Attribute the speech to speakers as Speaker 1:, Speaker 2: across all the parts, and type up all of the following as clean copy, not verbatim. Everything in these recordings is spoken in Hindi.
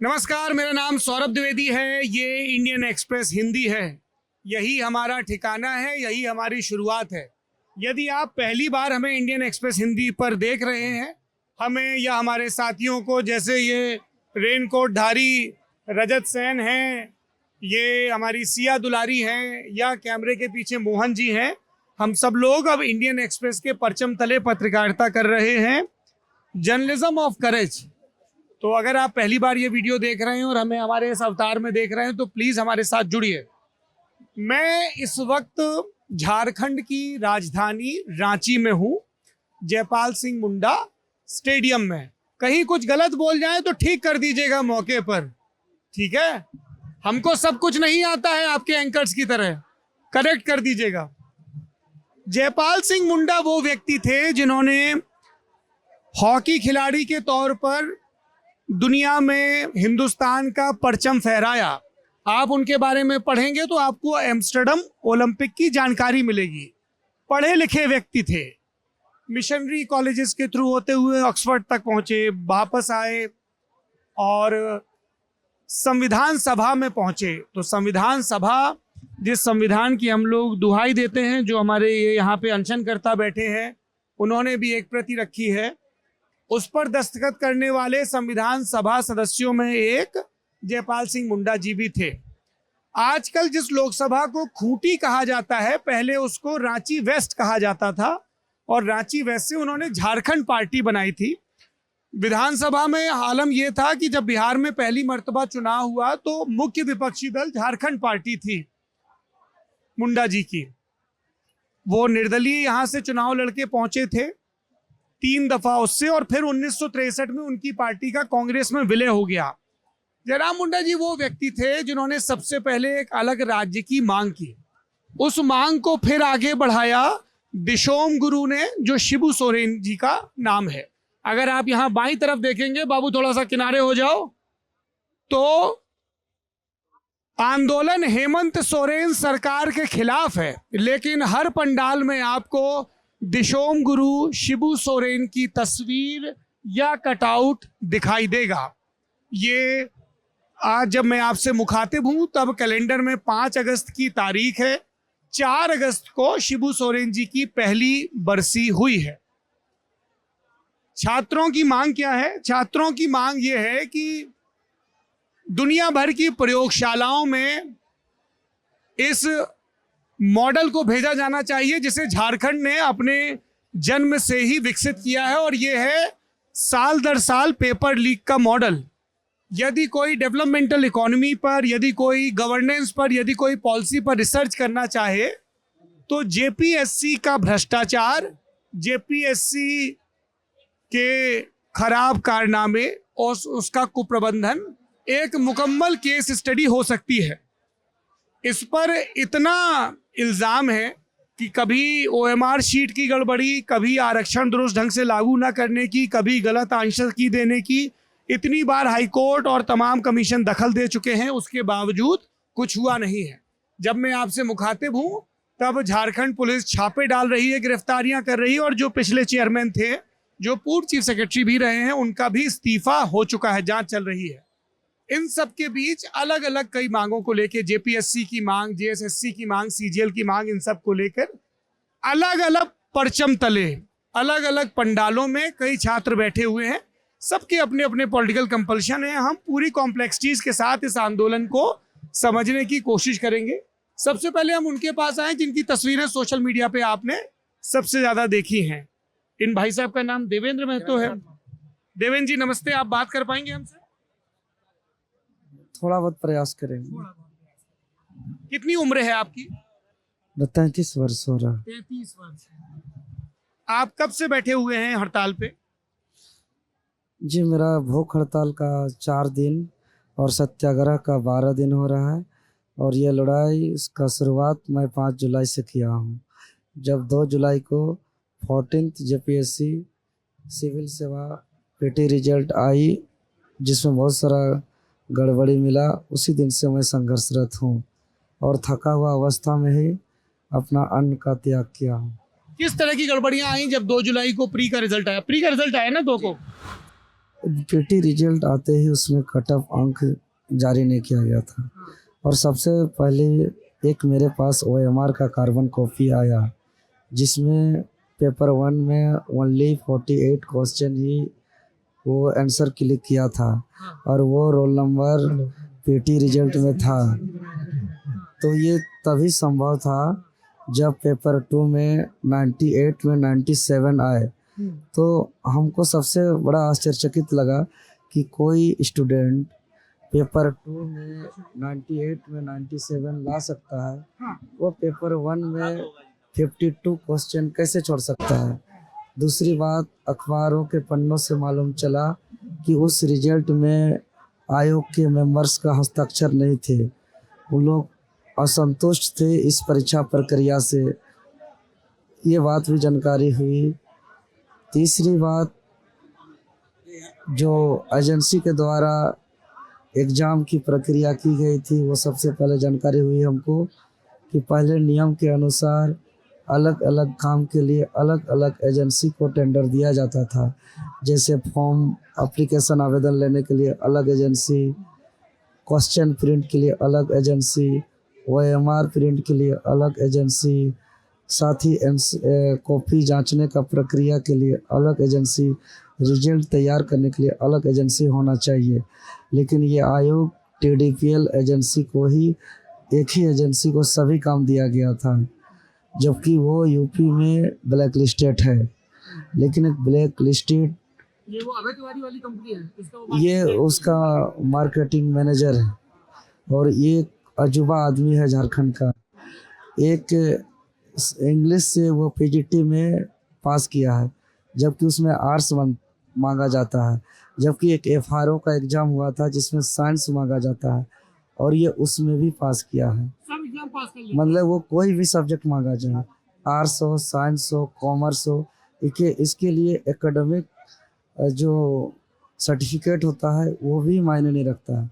Speaker 1: नमस्कार, मेरा नाम सौरभ द्विवेदी है। ये इंडियन एक्सप्रेस हिंदी है। यही हमारा ठिकाना है, यही हमारी शुरुआत है। यदि आप पहली बार हमें इंडियन एक्सप्रेस हिंदी पर देख रहे हैं, हमें या हमारे साथियों को, जैसे ये रेनकोट धारी रजत सेन हैं, ये हमारी सिया दुलारी हैं, या कैमरे के पीछे मोहन जी हैं, हम सब लोग अब इंडियन एक्सप्रेस के परचम तले पत्रकारिता कर रहे हैं, जर्नलिज्म ऑफ करेज। तो अगर आप पहली बार ये वीडियो देख रहे हैं और हमें हमारे इस अवतार में देख रहे हैं तो प्लीज़ हमारे साथ जुड़िए। मैं इस वक्त झारखंड की राजधानी रांची में हूँ, जयपाल सिंह मुंडा स्टेडियम में। कहीं कुछ गलत बोल जाए तो ठीक कर दीजिएगा मौके पर, ठीक है? हमको सब कुछ नहीं आता है आपके एंकर्स की तरह, करेक्ट कर दीजिएगा। जयपाल सिंह मुंडा वो व्यक्ति थे जिन्होंने हॉकी खिलाड़ी के तौर पर दुनिया में हिंदुस्तान का परचम फहराया। आप उनके बारे में पढ़ेंगे तो आपको एम्स्टर्डम ओलंपिक की जानकारी मिलेगी। पढ़े लिखे व्यक्ति थे, मिशनरी कॉलेजेस के थ्रू होते हुए ऑक्सफोर्ड तक पहुंचे, वापस आए और संविधान सभा में पहुंचे। तो संविधान सभा, जिस संविधान की हम लोग दुहाई देते हैं, जो हमारे ये यहाँ पे अनशनकर्ता बैठे हैं, उन्होंने भी एक प्रति रखी है। उस पर दस्तखत करने वाले संविधान सभा सदस्यों में एक जयपाल सिंह मुंडा जी भी थे। आजकल जिस लोकसभा को खूंटी कहा जाता है, पहले उसको रांची वेस्ट कहा जाता था, और रांची वेस्ट से उन्होंने झारखंड पार्टी बनाई थी। विधानसभा में आलम यह था कि जब बिहार में पहली मर्तबा चुनाव हुआ तो मुख्य विपक्षी दल झारखंड पार्टी थी मुंडा जी की। वो निर्दलीय यहाँ से चुनाव लड़के पहुंचे थे 3 दफा उससे, और फिर 1963 में उनकी पार्टी का कांग्रेस में विलय हो गया। जयराम मुंडा जी वो व्यक्ति थे जिन्होंने सबसे पहले एक अलग राज्य की मांग की। उस मांग को फिर आगे बढ़ाया दिशोम गुरु ने, जो शिबू सोरेन जी का नाम है। अगर आप यहां बाईं तरफ देखेंगे, बाबू थोड़ा सा किनारे हो जाओ, तो आंदोलन हेमंत सोरेन सरकार के खिलाफ है, लेकिन हर पंडाल में आपको दिशोम गुरु शिबू सोरेन की तस्वीर या कटआउट दिखाई देगा। ये आज जब मैं आपसे मुखातिब हूं तब कैलेंडर में 5 अगस्त की तारीख है। 4 अगस्त को शिबू सोरेन जी की पहली बरसी हुई है। छात्रों की मांग क्या है? छात्रों की मांग ये है कि दुनिया भर की प्रयोगशालाओं में इस मॉडल को भेजा जाना चाहिए जिसे झारखंड ने अपने जन्म से ही विकसित किया है, और यह है साल दर साल पेपर लीक का मॉडल। यदि कोई डेवलपमेंटल इकोनॉमी पर, यदि कोई गवर्नेंस पर, यदि कोई पॉलिसी पर रिसर्च करना चाहे तो जेपीएससी का भ्रष्टाचार, जेपीएससी के खराब कारनामे और उसका कुप्रबंधन एक मुकम्मल केस स्टडी हो सकती है। इस पर इतना इल्ज़ाम है कि कभी ओएमआर शीट की गड़बड़ी, कभी आरक्षण दुरुस्त ढंग से लागू न करने की, कभी गलत आंसर की देने की, इतनी बार हाईकोर्ट और तमाम कमीशन दखल दे चुके हैं, उसके बावजूद कुछ हुआ नहीं है। जब मैं आपसे मुखातिब हूँ तब झारखंड पुलिस छापे डाल रही है, गिरफ्तारियां कर रही है, और जो पिछले चेयरमैन थे, जो पूर्व चीफ सेक्रेटरी भी रहे हैं, उनका भी इस्तीफा हो चुका है, जांच चल रही है। इन सब के बीच अलग अलग कई मांगों को लेकर, जेपीएससी की मांग, जेएसएससी की मांग, सीजीएल की मांग, इन सब को लेकर अलग अलग परचम तले, अलग अलग पंडालों में कई छात्र बैठे हुए हैं। सबके अपने अपने पॉलिटिकल कंपल्शन है। हम पूरी कॉम्प्लेक्सिटीज के साथ इस आंदोलन को समझने की कोशिश करेंगे। सबसे पहले हम उनके पास आए जिनकी तस्वीरें सोशल मीडिया पे आपने सबसे ज्यादा देखी हैं। इन भाई साहब का नाम देवेंद्र महतो है। देवेंद्र जी नमस्ते, आप बात कर पाएंगे हमसे?
Speaker 2: थोड़ा बहुत प्रयास करेंगे।
Speaker 1: कितनी उम्र है आपकी?
Speaker 2: 33 वर्ष हो रहा।
Speaker 1: 33 वर्ष। आप कब से बैठे हुए हैं हड़ताल पे?
Speaker 2: जी, मेरा भूख हड़ताल का 4 दिन और सत्याग्रह का 12 दिन हो रहा है, और ये लड़ाई इसका शुरुआत मैं 5 जुलाई से किया हूँ। जब 2 जुलाई को 14th जेपीएससी सिविल सेवा पीटी रिजल्ट आई, जिसमें बहुत सारा गड़बड़ी मिला, उसी दिन से मैं संघर्षरत हूँ और थका हुआ अवस्था में ही अपना अन्न का त्याग किया हूँ।
Speaker 1: किस तरह की गड़बड़ियां आई जब 2 जुलाई को प्री का रिजल्ट आया? प्री का रिजल्ट आया ना 2 को?
Speaker 2: पीटी रिजल्ट आते ही उसमें कट ऑफ अंक जारी नहीं किया गया था, और सबसे पहले एक मेरे पास ओएमआर का कार्बन कॉपी आया, जिसमें पेपर 1 में ओनली 48 क्वेश्चन ही वो आंसर क्लिक किया था, और वो रोल नंबर पीटी रिजल्ट में था। तो ये तभी संभव था जब पेपर 2 में 98 में 97 आए। तो हमको सबसे बड़ा आश्चर्यचकित लगा कि कोई स्टूडेंट पेपर 2 में 98 में 97 ला सकता है, वो पेपर 1 में 52 क्वेश्चन कैसे छोड़ सकता है। दूसरी बात, अखबारों के पन्नों से मालूम चला कि उस रिजल्ट में आयोग के मेंबर्स का हस्ताक्षर नहीं थे। वो लोग असंतुष्ट थे इस परीक्षा प्रक्रिया से, ये बात भी जानकारी हुई। तीसरी बात, जो एजेंसी के द्वारा एग्ज़ाम की प्रक्रिया की गई थी, वो सबसे पहले जानकारी हुई हमको कि पहले नियम के अनुसार अलग अलग काम के लिए अलग अलग एजेंसी को टेंडर दिया जाता था। जैसे फॉर्म एप्लीकेशन आवेदन लेने के लिए अलग एजेंसी, क्वेश्चन प्रिंट के लिए अलग एजेंसी, ओएमआर प्रिंट के लिए अलग एजेंसी, साथ ही कॉपी जांचने का प्रक्रिया के लिए अलग एजेंसी, रिजल्ट तैयार करने के लिए अलग एजेंसी होना चाहिए। लेकिन ये आयोग टीडीपीएल एजेंसी को ही, एक ही एजेंसी को सभी काम दिया गया था, जबकि वो यूपी में ब्लैक लिस्टेड है। लेकिन एक ब्लैक लिस्टेड,
Speaker 1: ये वो अभय तिवारी वाली कंपनी है,
Speaker 2: ये उसका मार्केटिंग मैनेजर है, और ये अजूबा आदमी है झारखंड का। एक इंग्लिश से वो पीजीटी में पास किया है, जबकि उसमें आर्ट्स मांगा जाता है। जबकि एक एफआरओ का एग्ज़ाम हुआ था जिसमें साइंस मांगा जाता है, और ये उसमें भी पास किया है।
Speaker 1: सब एग्जाम पास कर लिया।
Speaker 2: मतलब वो कोई भी सब्जेक्ट मांगा जाए, आर्ट्स हो, साइंस हो, कॉमर्स हो, इसके लिए एकेडमिक जो सर्टिफिकेट होता है वो भी मायने नहीं रखता है।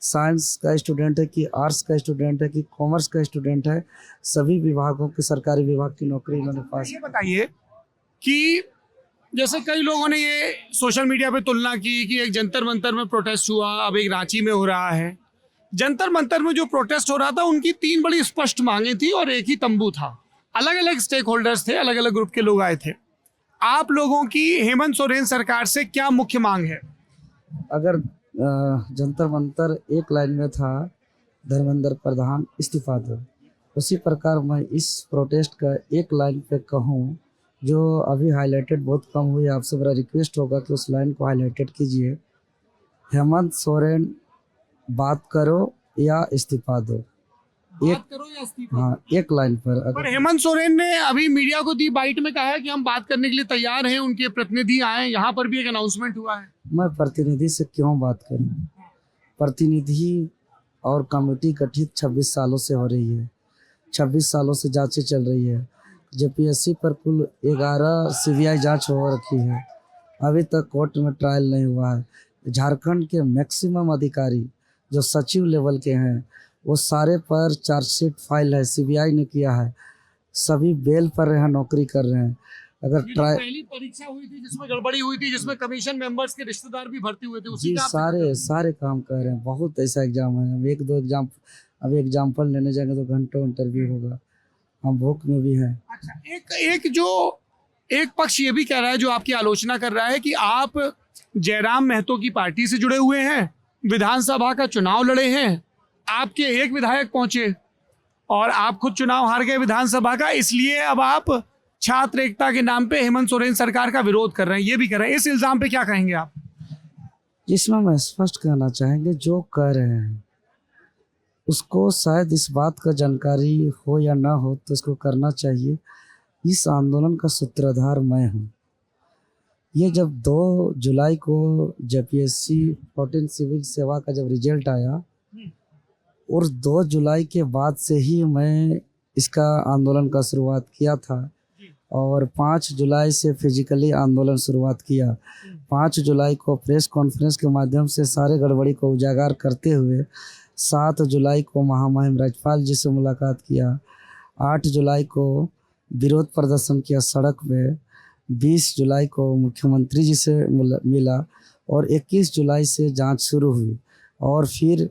Speaker 2: साइंस का स्टूडेंट है कि आर्ट्स का स्टूडेंट है कि कॉमर्स का स्टूडेंट है, सभी विभागों के, सरकारी विभाग की नौकरी इन्होंने पास।
Speaker 1: ये बताइए कि जैसे कई लोगों ने ये सोशल मीडिया पे तुलना की कि एक जंतर मंतर में प्रोटेस्ट हुआ, अब एक रांची में हो रहा है। जंतर मंतर में जो प्रोटेस्ट हो रहा था, उनकी 3 बड़ी स्पष्ट मांगें थी और एक ही तंबू था। अलग अलग स्टेक होल्डर्स थे, अलग अलग ग्रुप के लोग आए थे। आप लोगों की हेमंत सोरेन सरकार से क्या मुख्य मांग है?
Speaker 2: अगर जंतर मंतर एक लाइन में था, धर्मेंद्र प्रधान इस्तीफा दो, उसी प्रकार मैं इस प्रोटेस्ट का एक लाइन पे कहूँ, जो अभी हाईलाइटेड बहुत कम हुई, आपसे बड़ा रिक्वेस्ट होगा कि उस लाइन को हाईलाइटेड कीजिए। हेमंत सोरेन, बात करो या इस्तीफा दो।
Speaker 1: बात करो या इस्तीफा?
Speaker 2: हाँ, एक लाइन पर।
Speaker 1: पर हेमंत सोरेन ने अभी मीडिया को दी बाइट में कहा है कि हम बात करने के लिए तैयार हैं, उनके प्रतिनिधि आए, यहाँ पर भी एक अनाउंसमेंट हुआ है।
Speaker 2: मैं प्रतिनिधि से क्यों बात करूं? प्रतिनिधि और कमेटी गठित 26 सालों से हो रही है, 26 सालों से जांचें चल रही है। जेपीएससी पर कुल 11 सीबीआई जांच हो रखी है, अभी तक कोर्ट में ट्रायल नहीं हुआ है। झारखंड के मैक्सिमम अधिकारी जो सचिव लेवल के हैं, वो सारे पर चार्जशीट फाइल है, सीबीआई ने किया है। सभी बेल पर हैं, नौकरी कर रहे हैं। अगर ट्रायल,
Speaker 1: पहली परीक्षा हुई थी जिसमें गड़बड़ी हुई थी, जिसमें कमीशन मेंबर्स के रिश्तेदार भी भर्ती हुए थे, उसी
Speaker 2: जी
Speaker 1: का
Speaker 2: सारे काम कर रहे हैं। बहुत ऐसा एग्जाम है, हम एक दो एग्जाम अभी एग्जाम्पल लेने जाएंगे तो घंटों इंटरव्यू होगा। हम भूख में भी हैं।
Speaker 1: अच्छा, एक पक्ष ये भी कह रहा है, जो आपकी आलोचना कर रहा है, कि आप जयराम महतो की पार्टी से जुड़े हुए हैं, विधानसभा का चुनाव लड़े हैं, आपके एक विधायक पहुंचे और आप खुद चुनाव हार गए विधानसभा का, इसलिए अब आप छात्र एकता के नाम पे हेमंत सोरेन सरकार का विरोध कर रहे हैं, ये भी कर रहे हैं। इस इल्जाम पे क्या कहेंगे आप?
Speaker 2: जिसमें हम स्पष्ट कहना चाहेंगे, जो कह रहे हैं उसको शायद इस बात का जानकारी हो या ना हो, तो इसको करना चाहिए। इस आंदोलन का सूत्रधार मैं हूँ। ये जब 2 जुलाई को जेपीएससी 14 सिविल सेवा का जब रिजल्ट आया, और 2 जुलाई के बाद से ही मैं इसका आंदोलन का शुरुआत किया था, और 5 जुलाई से फिजिकली आंदोलन शुरुआत किया। 5 जुलाई को प्रेस कॉन्फ्रेंस के माध्यम से सारे गड़बड़ी को उजागर करते हुए 7 जुलाई को महामहिम राज्यपाल जी से मुलाकात किया। 8 जुलाई को विरोध प्रदर्शन किया सड़क में। 20 जुलाई को मुख्यमंत्री जी से मिला। और 21 जुलाई से जांच शुरू हुई और फिर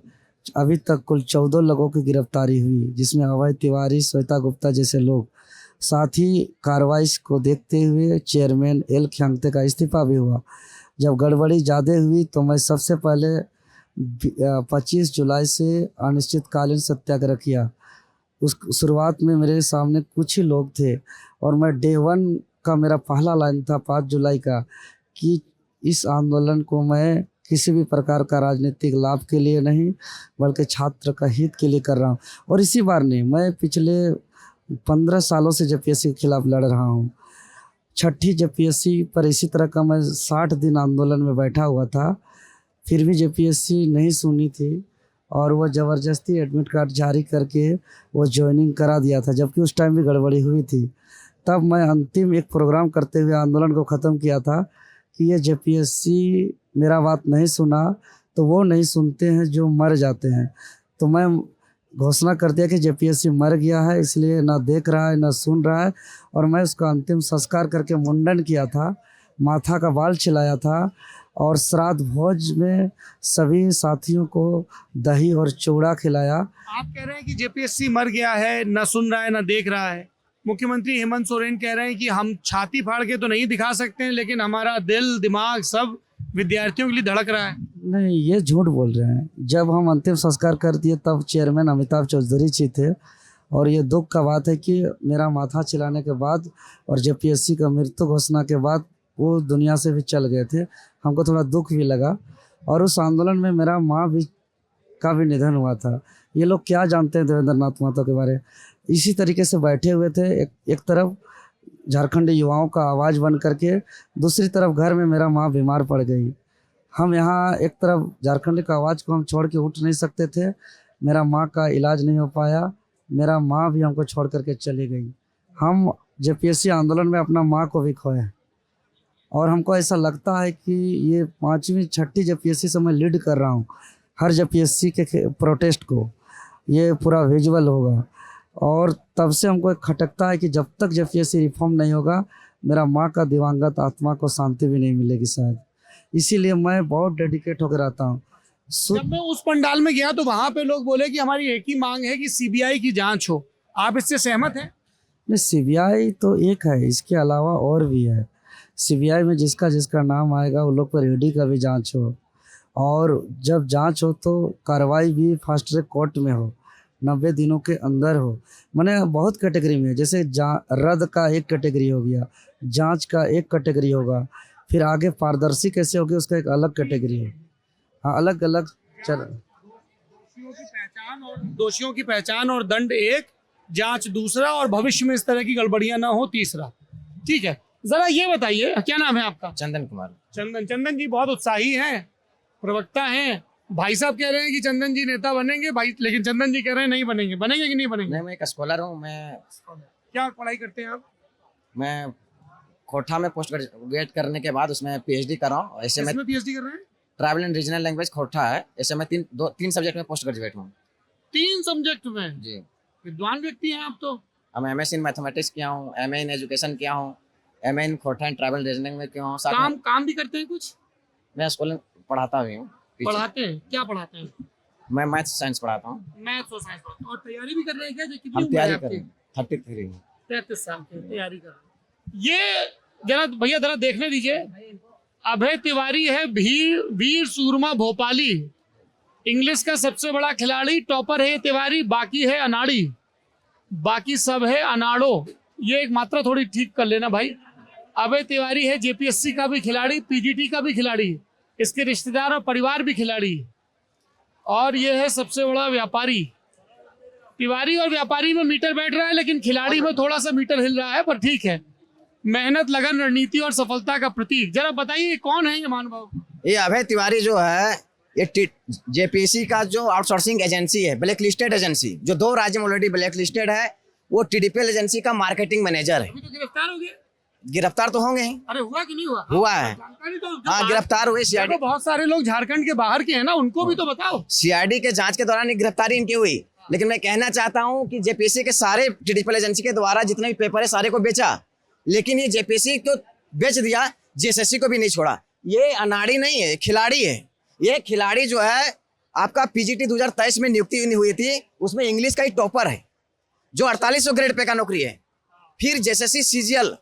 Speaker 2: अभी तक कुल 14 लोगों की गिरफ्तारी हुई, जिसमें अभय तिवारी, श्वेता गुप्ता जैसे लोग। साथ ही कार्रवाई को देखते हुए चेयरमैन एल ख्यांगते का इस्तीफा भी हुआ। जब गड़बड़ी ज़्यादा हुई तो मैं सबसे पहले 25 जुलाई से अनिश्चितकालीन सत्याग्रह किया। उस शुरुआत में मेरे सामने कुछ ही लोग थे और मैं डे 1 का मेरा पहला लाइन था 5 जुलाई का कि इस आंदोलन को मैं किसी भी प्रकार का राजनीतिक लाभ के लिए नहीं बल्कि छात्र का हित के लिए कर रहा हूँ। और इसी बार नहीं, मैं पिछले 15 सालों से जेपीएससी के खिलाफ लड़ रहा हूँ। छठी जेपीएससी पर इसी तरह का मैं 60 दिन आंदोलन में बैठा हुआ था, फिर भी जेपीएससी नहीं सुनी थी और वो ज़बरदस्ती एडमिट कार्ड जारी करके वो ज्वाइनिंग करा दिया था, जबकि उस टाइम भी गड़बड़ी हुई थी। तब मैं अंतिम एक प्रोग्राम करते हुए आंदोलन को ख़त्म किया था कि ये जेपीएससी मेरा बात नहीं सुना तो वो नहीं सुनते हैं जो मर जाते हैं। तो मैं घोषणा कर दिया कि जेपीएससी मर गया है, इसलिए ना देख रहा है ना सुन रहा है। और मैं उसका अंतिम संस्कार करके मुंडन किया था, माथा का बाल छिलाया था और श्राद्ध भोज में सभी साथियों को दही और चूड़ा खिलाया।
Speaker 1: आप कह रहे हैं कि जेपीएससी मर गया है, ना सुन रहा है ना देख रहा है। मुख्यमंत्री हेमंत सोरेन कह रहे हैं कि हम छाती फाड़ के तो नहीं दिखा सकते हैं, लेकिन हमारा दिल दिमाग सब विद्यार्थियों के लिए धड़क रहा है।
Speaker 2: नहीं, ये झूठ बोल रहे हैं। जब हम अंतिम संस्कार कर दिए तब चेयरमैन अमिताभ चौधरी जी थे और ये दुख का बात है कि मेरा माथा चिलाने के बाद और जेपीएससी का मृत्यु घोषणा के बाद वो दुनिया से भी चल गए थे। हमको थोड़ा दुख भी लगा और उस आंदोलन में मेरा माँ भी का भी निधन हुआ था। ये लोग क्या जानते हैं देवेंद्र नाथ महतो के बारे में। इसी तरीके से बैठे हुए थे, एक तरफ झारखंडी युवाओं का आवाज़ बन करके, दूसरी तरफ घर में मेरा माँ बीमार पड़ गई। हम यहाँ एक तरफ झारखंड का आवाज़ को हम छोड़ के उठ नहीं सकते थे, मेरा माँ का इलाज नहीं हो पाया, मेरा माँ भी हमको छोड़ करके चली गई। हम जेपीएससी आंदोलन में अपना माँ को भी खोए और हमको ऐसा लगता है कि ये 5वीं 6ठी जेपीएससी से मैं लीड कर रहा हूँ। हर जेपीएससी के प्रोटेस्ट को ये पूरा विजुअल होगा और तब से हमको एक खटकता है कि जब तक जेपीएससी रिफॉर्म नहीं होगा मेरा माँ का दिवंगत आत्मा को शांति भी नहीं मिलेगी शायद। इसीलिए मैं बहुत डेडिकेट होकर रहता हूँ।
Speaker 1: जब मैं उस पंडाल में गया तो वहां पे लोग बोले कि हमारी एक ही मांग है कि सीबीआई की जांच हो। आप इससे सहमत हैं?
Speaker 2: नहीं, सीबीआई तो एक है, इसके अलावा और भी है। सीबीआई में जिसका जिसका नाम आएगा वो लोग पर ईडी का भी जांच हो और जब जांच हो तो कार्रवाई भी फास्ट ट्रैक कोर्ट में हो, 90 दिनों के अंदर हो। मैंने बहुत कैटेगरी में, जैसे रद्द का एक कैटेगरी हो गया, जांच का एक कैटेगरी होगा, फिर आगे पारदर्शी कैसे होगी उसका एक अलग कैटेगरी है। हाँ, अलग अलग
Speaker 1: दोषियों की पहचान और दंड एक, जांच दूसरा और भविष्य में इस तरह की गड़बड़ियां ना हो तीसरा। ठीक है, जरा ये बताइए क्या नाम है आपका?
Speaker 3: चंदन कुमार।
Speaker 1: चंदन जी बहुत उत्साही हैं, प्रवक्ता हैं। भाई साहब कह रहे हैं कि चंदन जी नेता बनेंगे भाई, लेकिन चंदन जी कह रहे हैं नहीं बनेंगे। बनेंगे कि नहीं बनेंगे?
Speaker 3: नहीं, मैं एक स्कॉलर हूँ। मैं
Speaker 1: क्या पढ़ाई करते हैं आप?
Speaker 3: मैं कोठा में पोस्ट ग्रेजुएट करने के बाद उसमें पीएचडी कर रहा हूँ। ऐसे में
Speaker 1: पीएचडी कर रहे हैं?
Speaker 3: ट्राइबल एंड रीजनल लैंग्वेज खोटा है। ऐसे में तीन सब्जेक्ट में पोस्ट ग्रेजुएट हूँ।
Speaker 1: 3 सब्जेक्ट में?
Speaker 3: जी,
Speaker 1: विद्वान व्यक्ति हैं आप तो।
Speaker 3: मैं एमएस इन मैथमेटिक्स किया हूँ, एमए इन एजुकेशन किया हूँ, एमए इन खोटा एंड ट्राइबल रीजनिंग में किया हूँ।
Speaker 1: काम भी करते हैं कुछ?
Speaker 3: मैं स्कूल पढ़ाता भी हूँ।
Speaker 1: पढ़ाते हैं? क्या पढ़ाते हैं?
Speaker 3: मैं मैथ साइंस पढ़ाता हूँ।
Speaker 1: मैथ्स और साइंस पढ़ाते हैं। और तैयारी भी कर रहे हैं क्या? कितनी
Speaker 3: हम
Speaker 1: उम्र है
Speaker 3: तैयारी
Speaker 1: आपकी?
Speaker 3: कर रहे हैं, 33 हूँ।
Speaker 1: 33 साल की तैयारी कर रहे हैं। ये जरा भैया जरा देखने दीजिए। अभय तिवारी है वीर सूरमा भोपाली, इंग्लिश का सबसे बड़ा खिलाड़ी, टॉपर है तिवारी, बाकी है अनाड़ी, बाकी सब है अनाड़ो। ये एक मात्रा थोड़ी ठीक कर लेना भाई। अभय तिवारी है जेपीएससी का भी खिलाड़ी, पीजीटी का भी खिलाड़ी, इसके रिश्तेदार और परिवार भी खिलाड़ी, और ये है सबसे बड़ा व्यापारी। तिवारी और व्यापारी में मीटर बैठ रहा है, लेकिन खिलाड़ी में थोड़ा सा मीटर हिल रहा है, पर ठीक है। मेहनत, लगन, रणनीति और सफलता का प्रतीक। जरा बताइए कौन है ये महानुभाव?
Speaker 3: ये अभय तिवारी जो है ये जेपीएससी का जो आउटसोर्सिंग एजेंसी है, ब्लैक लिस्टेड एजेंसी, जो 2 राज्य में ऑलरेडी ब्लैक लिस्टेड है, वो टीडीपीएल एजेंसी का मार्केटिंग मैनेजर है।
Speaker 1: अभी तो गिरफ्तार हो गए?
Speaker 3: गिरफ्तार तो होंगे ही।
Speaker 1: अरे हुआ कि नहीं हुआ?
Speaker 3: हुआ है।
Speaker 1: जानकारी तो
Speaker 3: हाँ, गिरफ्तार हुए। सीआईडी,
Speaker 1: बहुत सारे लोग झारखंड के बाहर के हैं ना, उनको भी तो बताओ।
Speaker 3: सीआईडी के जांच के दौरान गिरफ्तारी इनकी हुई। लेकिन मैं कहना चाहता हूं कि जेपीएससी के सारे टीडीपीएल एजेंसी के द्वारा जितने भी पेपर है सारे को बेचा, लेकिन ये जेपीएससी को बेच दिया, जेएसएससी को भी नहीं छोड़ा। ये अनाड़ी नहीं है, खिलाड़ी है। ये खिलाड़ी जो है आपका पीजीटी 2023 में नियुक्ति हुई थी, उसमें इंग्लिश का ही टॉपर है, जो 4800 ग्रेड पे का नौकरी है। फिर जेएसएससी सीजीएल,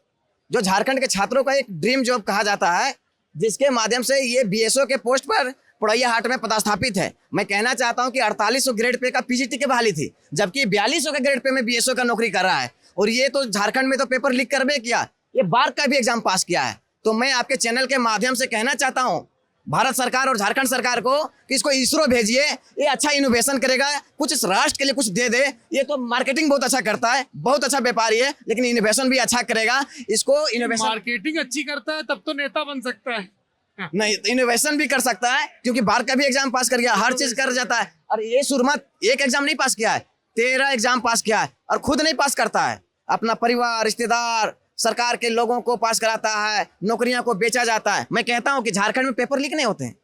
Speaker 3: जो झारखंड के छात्रों का एक ड्रीम जॉब कहा जाता है, जिसके माध्यम से ये बीएसओ के पोस्ट पर पुड़ैया हाट में पदस्थापित है। मैं कहना चाहता हूं कि 4800 ग्रेड पे का पीजीटी की बहाली थी, जबकि 4200 के ग्रेड पे में बीएसओ का नौकरी कर रहा है। और ये तो झारखंड में तो पेपर लीक करबे किया, ये बार का भी एग्जाम पास किया है। तो मैं आपके चैनल के माध्यम से कहना चाहता हूं भारत सरकार और झारखंड सरकार को कि इसको इसरो भेजिए, ये अच्छा इनोवेशन करेगा, कुछ इस राष्ट्र के लिए कुछ दे दे। ये तो मार्केटिंग बहुत अच्छा करता है, बहुत अच्छा व्यापारी है, लेकिन इनोवेशन भी अच्छा करेगा। इसको इनोवेशन,
Speaker 1: मार्केटिंग अच्छी करता है तब तो नेता बन सकता है।
Speaker 3: नहीं, इनोवेशन भी कर सकता है, क्योंकि बार का भी एग्जाम पास कर गया, हर चीज कर जाता है। और ये सुरमत एक एग्जाम नहीं पास किया है, 13 एग्जाम पास किया है, और खुद नहीं पास करता है, अपना परिवार, रिश्तेदार, सरकार के लोगों को पास कराता है। नौकरियां को बेचा जाता है। मैं कहता हूं कि झारखंड में पेपर लीक नहीं होते हैं,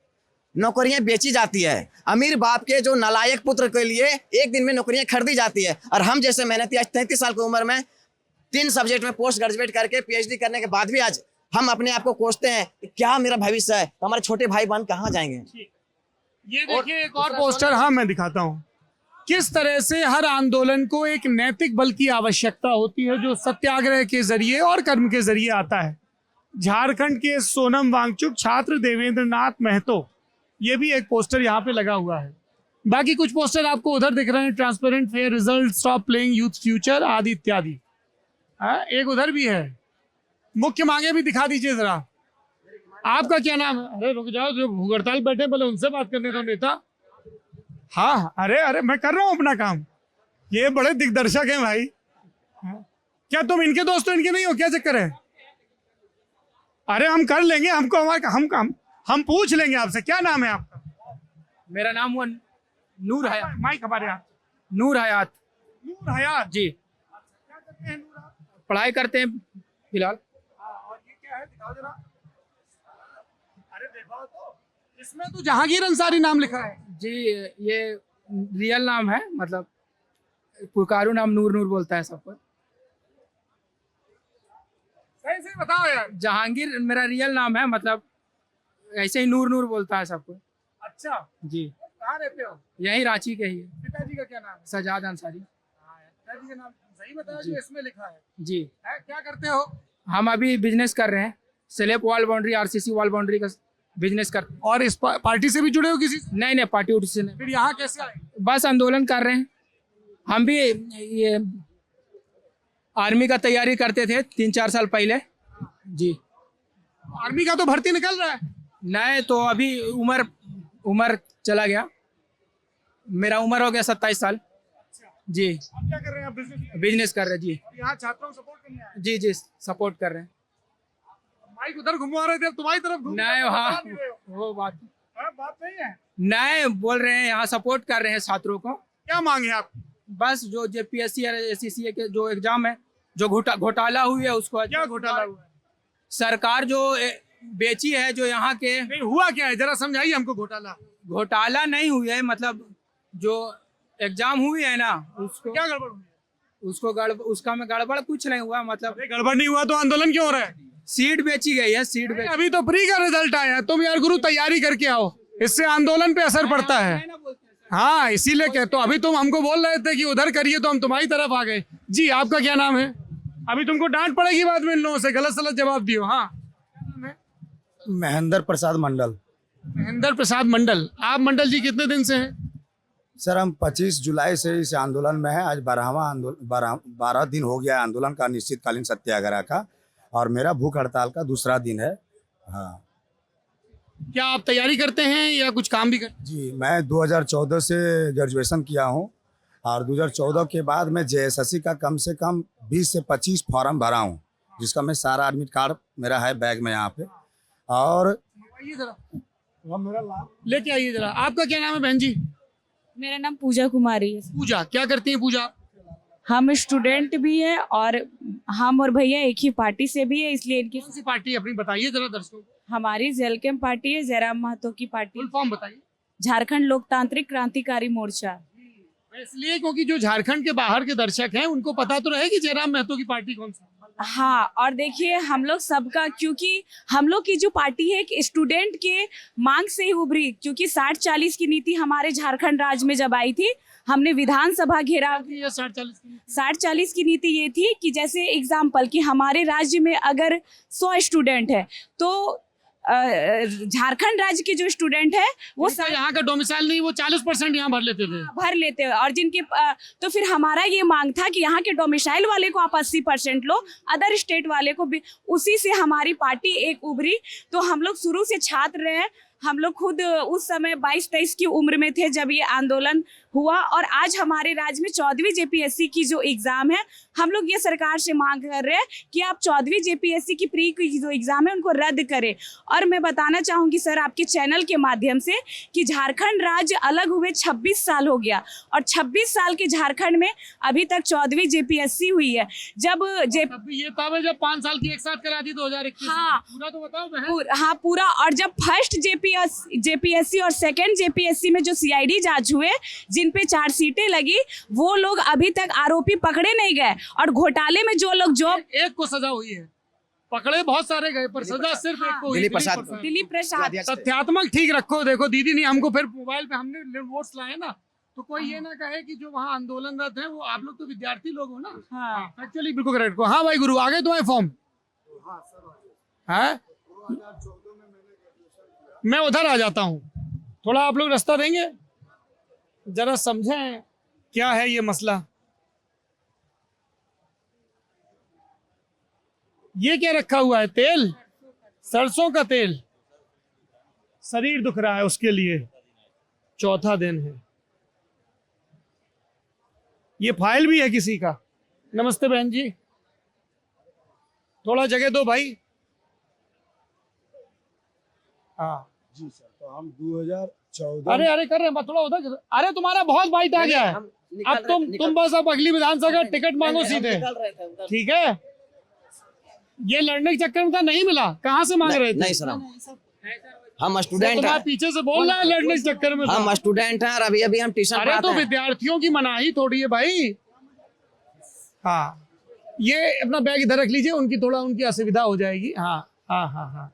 Speaker 3: नौकरियां बेची जाती है। अमीर बाप के जो नालायक पुत्र के लिए एक दिन में नौकरियां खरीदी जाती है। और हम जैसे मेहनती आज 33 साल की उम्र में 3 सब्जेक्ट में पोस्ट ग्रेजुएट करके पीएचडी करने के बाद भी आज हम अपने आप को कोसते हैं कि क्या मेरा भविष्य है, तो हमारे छोटे भाई बहन कहाँ जाएंगे।
Speaker 1: ये देखिए एक और पोस्टर, हाँ मैं दिखाता हूँ किस तरह से हर आंदोलन को एक नैतिक बल की आवश्यकता होती है, जो सत्याग्रह के जरिए और कर्म के जरिए आता है। झारखंड के सोनम वांगचुक छात्र देवेंद्र नाथ महतो, ये भी एक पोस्टर यहाँ पे लगा हुआ है। बाकी कुछ पोस्टर आपको उधर दिख रहे हैं, transparent fair result, stop playing youth future आदि इत्यादि। एक उधर भी है, मुख्य मांगे भी दिखा दीजिए जरा। आपका क्या नाम है? अरे रुक जाओ, जो भूख हड़ताल बैठे पहले उनसे बात करने दो नेता। हाँ, अरे मैं कर रहा हूँ अपना काम। ये बड़े दिग्दर्शक हैं भाई। क्या तुम इनके दोस्त हो, इनके नहीं हो? क्या चक्कर है? अरे हम कर लेंगे, हमको हमारा हम पूछ लेंगे आपसे। क्या नाम है आपका?
Speaker 4: मेरा नाम हुआ नूर हयात।
Speaker 1: माइक हमारे यहाँ।
Speaker 4: नूर हयात
Speaker 1: नूर हयात
Speaker 4: जी।
Speaker 1: क्या करते हैं नूर आप?
Speaker 4: पढ़ाई करते हैं फिलहाल।
Speaker 1: और ये क्या है, दिखाओ जरा। अरे देखो तो, इसमें तो जहांगीर अंसारी नाम लिखा है
Speaker 4: जी। ये रियल नाम है, मतलब पुकारू नाम नूर नूर बोलता है सबको।
Speaker 1: सही से बताओ यार।
Speaker 4: जहांगीर मेरा रियल नाम है, मतलब ऐसे ही नूर नूर बोलता है सबको।
Speaker 1: अच्छा,
Speaker 4: जी।
Speaker 1: कहाँ रहते हो?
Speaker 4: यही रांची के ही है।
Speaker 1: पिताजी का क्या नाम है?
Speaker 4: सजाद अंसारी।
Speaker 1: पिताजी का नाम सही बताओ जो इसमें लिखा है।
Speaker 4: जी।
Speaker 1: क्या करते हो?
Speaker 4: हम अभी बिजनेस कर रहे हैं, slab wall boundary, RCC wall boundary का बिजनेस कर।
Speaker 1: और इस पार्टी से भी जुड़े हो किसी से?
Speaker 4: नहीं, पार्टी उर्टी से नहीं,
Speaker 1: फिर यहाँ कैसे आए?
Speaker 4: बस आंदोलन कर रहे हैं। हम भी ये आर्मी का तैयारी करते थे 3-4 साल पहले जी।
Speaker 1: आर्मी का तो भर्ती निकल रहा है।
Speaker 4: नहीं, तो अभी उम्र चला गया, मेरा उम्र हो गया 27 साल जी।
Speaker 1: अब क्या कर रहे हैं आप?
Speaker 4: बिजनेस कर रहे हैं जी।
Speaker 1: यहाँ छात्रों को सपोर्ट करने आए?
Speaker 4: जी सपोर्ट कर रहे हैं।
Speaker 1: माइक उधर घुमा रहे थे, अब तुम्हारी तरफ घूम।
Speaker 4: नहीं, हाँ वो बात
Speaker 1: नहीं है।
Speaker 4: नहीं बोल रहे हैं, यहाँ सपोर्ट कर रहे हैं छात्रों को।
Speaker 1: क्या मांगे आप?
Speaker 4: बस जो जेपीएससी या एससीसीए के जो एग्जाम है, जो घोटाला हुई है उसको।
Speaker 1: क्या घोटाला हुआ है?
Speaker 4: सरकार जो बेची है, जो यहाँ के।
Speaker 1: नहीं हुआ क्या है, जरा समझाइए हमको।
Speaker 4: घोटाला नहीं हुई है, मतलब जो एग्जाम हुई है ना, उसको
Speaker 1: क्या गड़बड़ हुई?
Speaker 4: उसका में गड़बड़ कुछ नहीं हुआ, मतलब
Speaker 1: गड़बड़ नहीं हुआ तो आंदोलन क्यों हो रहा है?
Speaker 4: सीट बेची गई है, सीट बेची।
Speaker 1: अभी तो प्री का रिजल्ट आया है, तुम यार गुरु तैयारी करके आओ, इससे आंदोलन पे असर पड़ता है। हाँ, इसीलिए कहते हो। अभी तुम हमको बोल रहे थे कि उधर करिए, तो हम तुम्हारी तरफ आ गए। जी, आपका क्या नाम है? अभी तुमको डांट पड़ेगी बाद में इन लोगों से, गलत सलत जवाब दियो। हाँ,
Speaker 5: महेंद्र प्रसाद मंडल।
Speaker 1: महेंद्र प्रसाद मंडल। आप मंडल जी कितने दिन से हैं?
Speaker 5: सर हम 25 जुलाई से इस आंदोलन में हैं। आज 12 दिन हो गया आंदोलन का, अनिश्चितकालीन सत्याग्रह का, और मेरा भूख हड़ताल का दूसरा दिन है। हाँ
Speaker 1: क्या आप तैयारी करते हैं या कुछ काम भी करते हैं?
Speaker 5: जी, मैं 2014 से ग्रेजुएशन किया हूँ, और 2014 के बाद मैं जेएसएससी का कम से कम 20 से 25 फॉर्म भरा हूँ, जिसका मैं सारा एडमिट कार्ड मेरा है बैग में यहाँ पे। और
Speaker 1: लेके आइए जरा। आपका क्या नाम है बहन जी?
Speaker 6: मेरा नाम पूजा कुमारी है।
Speaker 1: पूजा। क्या करती हैं पूजा?
Speaker 6: हम स्टूडेंट भी हैं, और हम और भैया एक ही पार्टी से भी है, इसलिए इनकी
Speaker 1: कौन सी पार्टी अपनी बताइए जरा दर्शकों को।
Speaker 6: हमारी जेलकेम पार्टी है, जयराम महतो की पार्टी,
Speaker 1: फुल फॉर्म बताइए।
Speaker 6: झारखंड लोकतांत्रिक क्रांतिकारी मोर्चा।
Speaker 1: इसलिए क्योंकि जो झारखंड के बाहर के दर्शक हैं उनको पता तो रहे कि जयराम महतो की पार्टी कौन सा।
Speaker 6: हाँ, और देखिए हम लोग सबका, क्योंकि हम लोग की जो पार्टी है कि स्टूडेंट के मांग से ही उभरी, क्योंकि 60-40 की नीति हमारे झारखंड राज्य में जब आई थी, हमने विधानसभा घेरा।
Speaker 1: ये 60-40
Speaker 6: 60-40 की नीति ये थी कि जैसे एग्जाम्पल कि हमारे राज्य में अगर 100 स्टूडेंट है तो झारखंड राज्य के जो स्टूडेंट है वो
Speaker 1: यहाँ का डोमिसाइल नहीं, वो 40% यहाँ भर लेते थे।
Speaker 6: भर लेते हैं। और जिनके तो फिर हमारा ये मांग था कि यहाँ के डोमिसाइल वाले को आप 80% लो, अदर स्टेट वाले को भी। उसी से हमारी पार्टी एक उभरी। तो हम लोग शुरू से छात्र रहे, हम लोग खुद उस समय 22-23 की उम्र में थे जब ये आंदोलन हुआ। और आज हमारे राज्य में 14वीं जेपीएससी की जो एग्ज़ाम है, हम लोग ये सरकार से मांग कर रहे हैं कि आप 14वीं जेपीएससी की प्री की जो एग्ज़ाम है उनको रद्द करें। और मैं बताना चाहूँगी सर आपके चैनल के माध्यम से कि झारखंड राज्य अलग हुए 26 साल हो गया, और 26 साल के झारखंड में अभी तक 14वीं जेपीएससी हुई है। जब
Speaker 1: ये तब है जब 5 साल की एक साथ करा दी 2021।
Speaker 6: हाँ,
Speaker 1: पूरा तो बताओ बहन।
Speaker 6: हाँ पूरा। और जब फर्स्ट जेपीएससी और सेकंड जेपीएससी में जो सीआईडी जांच हुए, जिन पे 4 सीटें लगी, वो लोग अभी तक आरोपी पकड़े नहीं गए। और घोटाले में जो लोग
Speaker 1: एक को सजा हुई है, पकड़े बहुत सारे गए पर सजा सिर्फ एक को हुई।
Speaker 6: दिलीप प्रसाद।
Speaker 1: तथ्यात्मक ठीक रखो। देखो दीदी नहीं, हमको फिर मोबाइल पे हमने नोट्स लाए ना, तो कोई ये ना कहे कि जो वहाँ आंदोलनरत है वो आप लोग तो विद्यार्थी लोग हो ना।
Speaker 6: हाँ,
Speaker 1: एक्चुअली बिल्कुल करेक्ट को। हाँ भाई गुरु, आ गए तुम्हारे फॉर्म? है, मैं उधर आ जाता हूँ, थोड़ा आप लोग रास्ता देंगे, जरा समझें क्या है ये मसला। ये क्या रखा हुआ है? तेल, सरसों का तेल। शरीर दुख रहा है उसके लिए, चौथा दिन है। ये फाइल भी है किसी का। नमस्ते बहन जी, थोड़ा जगह दो भाई। हाँ
Speaker 5: जी सर, तो हम 2014।
Speaker 1: अरे कर रहे हैं, थोड़ा उधर। अरे तुम्हारा बहुत बाइट आ गया है। अब तुम बस अब अगली विधानसभा का टिकट मांगो सीधे, ठीक है? ये लड़ने के चक्कर में था, नहीं मिला। कहाँ से मांग रहे थे?
Speaker 3: नहीं सर, हम स्टूडेंट हैं।
Speaker 1: पीछे से बोल रहा है लड़ने के चक्कर में।
Speaker 3: हम स्टूडेंट हैं और अभी अभी हम ट्यूशन
Speaker 1: अरे तो विद्यार्थियों की मनाही थोड़ी है भाई। हाँ, ये अपना बैग इधर रख लीजिए, उनकी असुविधा हो जाएगी। हाँ हाँ हाँ हाँ।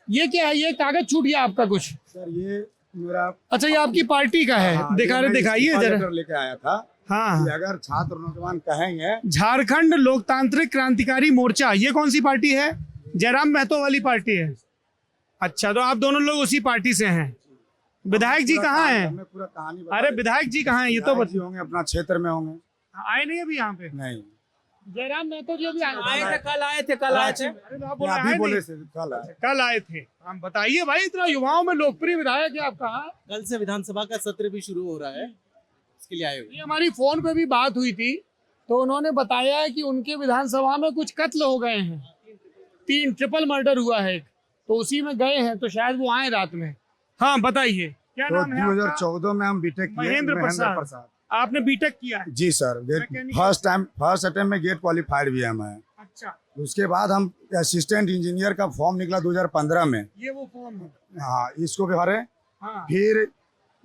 Speaker 1: ये क्या है? ये कागज छूट गया आपका कुछ?
Speaker 5: सर ये मेरा,
Speaker 1: अच्छा, ये आपकी पार्टी का है? दिखाइए जरा।
Speaker 5: लेके आया था।
Speaker 1: हाँ,
Speaker 5: कि अगर छात्र नौजवान कहेंगे।
Speaker 1: झारखंड लोकतांत्रिक क्रांतिकारी मोर्चा, ये कौन सी पार्टी है? जयराम महतो वाली पार्टी है। अच्छा, तो आप दोनों लोग उसी पार्टी से हैं। विधायक जी कहाँ हैं?
Speaker 5: पूरा कहानी।
Speaker 1: अरे विधायक जी कहाँ हैं? ये तो
Speaker 5: बताइए। होंगे अपना क्षेत्र में होंगे।
Speaker 1: आए नहीं अभी यहाँ पे?
Speaker 5: नहीं,
Speaker 1: जयराम महतो जी अभी आए थे।
Speaker 4: कल आए थे।
Speaker 1: अरे आप बोल रहे हैं
Speaker 5: बोले
Speaker 1: नहीं।
Speaker 5: से कल
Speaker 1: कल आए थे। हम बताइए भाई, इतना युवाओं में लोकप्रिय विधायक है आपका।
Speaker 7: कल से विधानसभा का सत्र भी शुरू हो रहा है, इसके लिए आए हुए।
Speaker 1: ये हमारी फोन पे भी बात हुई थी, तो उन्होंने बताया है कि उनके विधानसभा में कुछ कत्ल हो गए हैं, 3 ट्रिपल मर्डर हुआ है, तो उसी में गए हैं, तो शायद वो आए रात में। हाँ बताइए, क्या
Speaker 5: तो
Speaker 1: नाम है आपका?
Speaker 5: 2014 में हम बीटेक किए।
Speaker 1: महेंद्र प्रसाद। आपने बीटेक किया है?
Speaker 5: जी सर, फर्स्ट अटेम्प्ट में गेट क्वालिफाइड भी है मैं।
Speaker 1: अच्छा,
Speaker 5: उसके बाद हम असिस्टेंट इंजीनियर का फॉर्म निकला 2015 में।
Speaker 1: ये वो फॉर्म है।
Speaker 5: हाँ, इसको भी भरे।
Speaker 1: हाँ,
Speaker 5: फिर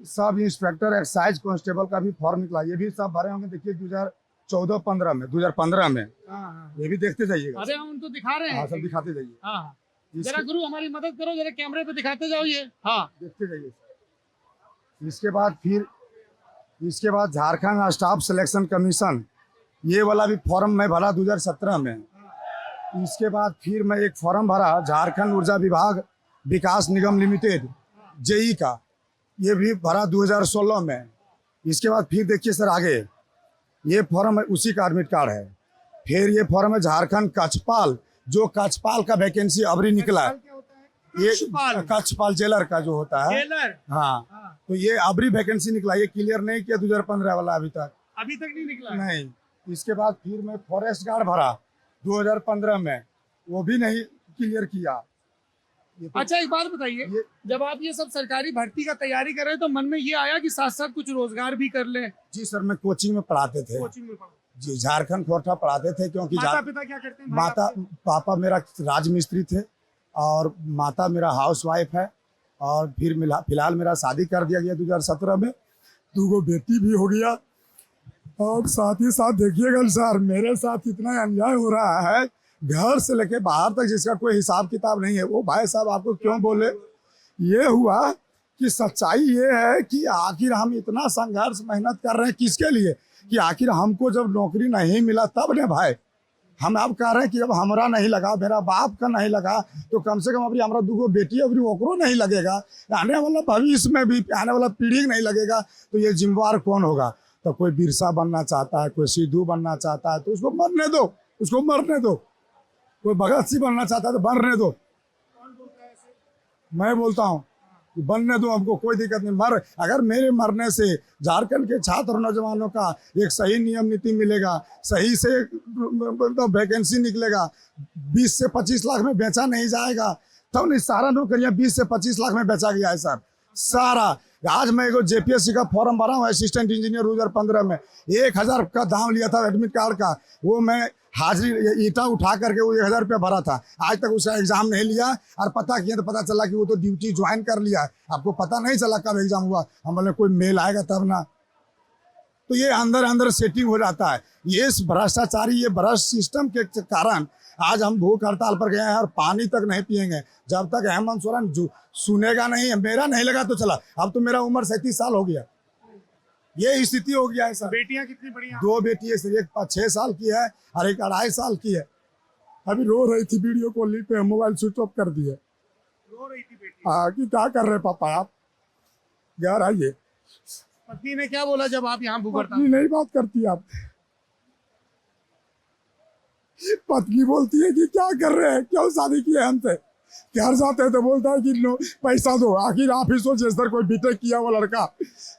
Speaker 5: सब इंस्पेक्टर एक्साइज कांस्टेबल का भी फॉर्म निकला, ये भी सब भरे होंगे। देखिए 2014-15 में, 2015 में।
Speaker 1: हाँ,
Speaker 5: ये भी देखते जाइएगा।
Speaker 1: अरे हम उनको दिखा रहे
Speaker 5: हाँ,
Speaker 1: हैं।
Speaker 5: सब दिखाते जाइए।
Speaker 1: हाँ, जरा गुरु हमारी मदद करो, जरा कैमरे पे दिखाते जाओ ये। हाँ,
Speaker 5: देखते जाइए। इसके बाद झारखंड स्टाफ सिलेक्शन कमीशन, ये वाला भी फॉर्म मैं भरा 2017 में। इसके बाद फिर मैं एक फॉर्म भरा झारखंड ऊर्जा विभाग विकास निगम लिमिटेड, जेई का, ये भी भरा 2016 में। इसके बाद फिर देखिए सर आगे, ये फॉर्म उसी का एडमिट कार्ड है। फिर ये फॉर्म है झारखंड कक्षपाल, जो कक्षपाल का वैकेंसी अबरी निकला है। ये कक्षपाल जेलर का जो होता है। हाँ, तो ये अबरी वैकेंसी निकला, ये क्लियर नहीं किया 2015 वाला अभी तक
Speaker 1: नहीं निकला।
Speaker 5: नहीं। इसके बाद फिर मैं फॉरेस्ट गार्ड भरा 2015 में, वो भी नहीं क्लियर किया।
Speaker 1: अच्छा, एक बात बताइए, जब आप ये सब सरकारी भर्ती का तैयारी कर रहे थे, तो मन में ये आया कि साथ साथ कुछ रोजगार भी कर लें?
Speaker 5: जी सर, मैं कोचिंग में पढ़ाते थे।
Speaker 1: कोचिंग में
Speaker 5: जी, झारखंड खोरठा पढ़ाते थे, क्योंकि
Speaker 1: माता पिता क्या करते हैं?
Speaker 5: पापा मेरा राजमिस्त्री थे और माता मेरा हाउस वाइफ है। और फिर फिलहाल मेरा शादी कर दिया गया 2017 में, 2 बेटी भी हो गया। और साथ ही साथ देखिएगा सर, मेरे साथ इतना अन्याय हो रहा है, घर से लेके बाहर तक जिसका कोई हिसाब किताब नहीं है, वो भाई साहब आपको क्यों बोले। ये हुआ कि सच्चाई ये है कि आखिर हम इतना संघर्ष मेहनत कर रहे हैं किसके लिए, कि आखिर हमको जब नौकरी नहीं मिला तब ने भाई हम अब कह रहे हैं कि जब हमारा नहीं लगा, मेरा बाप का नहीं लगा, तो कम से कम अभी हमारा दूगो बेटी अभी ओकरो नहीं लगेगा, आने वाला भविष्य में भी आने वाला पीढ़ी नहीं लगेगा, तो ये जिम्मेवार कौन होगा। तो कोई बिरसा बनना चाहता है, कोई सिद्धू बनना चाहता है तो उसको मरने दो, उसको मरने दो। कोई भगत सिंह बनना चाहता है तो बनने दो। मैं बोलता हूँ बनने दो, हमको कोई दिक्कत नहीं। मर अगर मेरे मरने से झारखंड के छात्र नौजवानों का एक सही नियम नीति मिलेगा, सही से वैकेंसी निकलेगा, 20 से 25 लाख में बेचा नहीं जाएगा, तब नहीं सारा नौकरियां 20 से 25 लाख में बेचा गया है सर सारा। आज मैं एगो जेपीएससी का फॉर्म भरा हूँ असिस्टेंट इंजीनियर 2015 में, 1000 का दाम लिया था एडमिट कार्ड का, वो मैं हाजिरी ईटा उठा करके वो 1000 रुपया भरा था, आज तक उसका एग्जाम नहीं लिया। और पता किया तो पता चला कि वो तो ड्यूटी ज्वाइन कर लिया। आपको पता नहीं चला कब एग्जाम हुआ, हम बोले कोई मेल आएगा तब ना। तो ये अंदर अंदर सेटिंग हो जाता है। ये भ्रष्टाचारी, ये भ्रष्ट सिस्टम के कारण आज हम भूख हड़ताल पर गए हैं और पानी तक नहीं पिएंगे जब तक हेमंत सोरेन जो सुनेगा नहीं। मेरा नहीं लगा तो चला, अब तो मेरा उम्र 37 साल हो गया, ये स्थिति हो गया है सर।
Speaker 1: बेटियां कितनी बढ़िया,
Speaker 5: 2 बेटी है सर, एक 6 साल की है और एक 2.5 साल की है। अभी रो रही थी, वीडियो कॉल पे मोबाइल स्विच ऑफ कर दिए।
Speaker 1: रो रही थी बेटी।
Speaker 5: हाँ कि क्या कर रहे पापा आप, यार आइए।
Speaker 1: पत्नी ने क्या बोला जब आप यहाँ भूख हड़ताल?
Speaker 5: पत्नी नहीं बात करती आप, पत्नी बोलती है कि क्या कर रहे हैं, क्यों शादी की है हमसे। घर जाते हैं तो बोलता है कि लो पैसा दो। आखिर आप ही सोचिए सर, कोई बीटेक किया हुआ लड़का,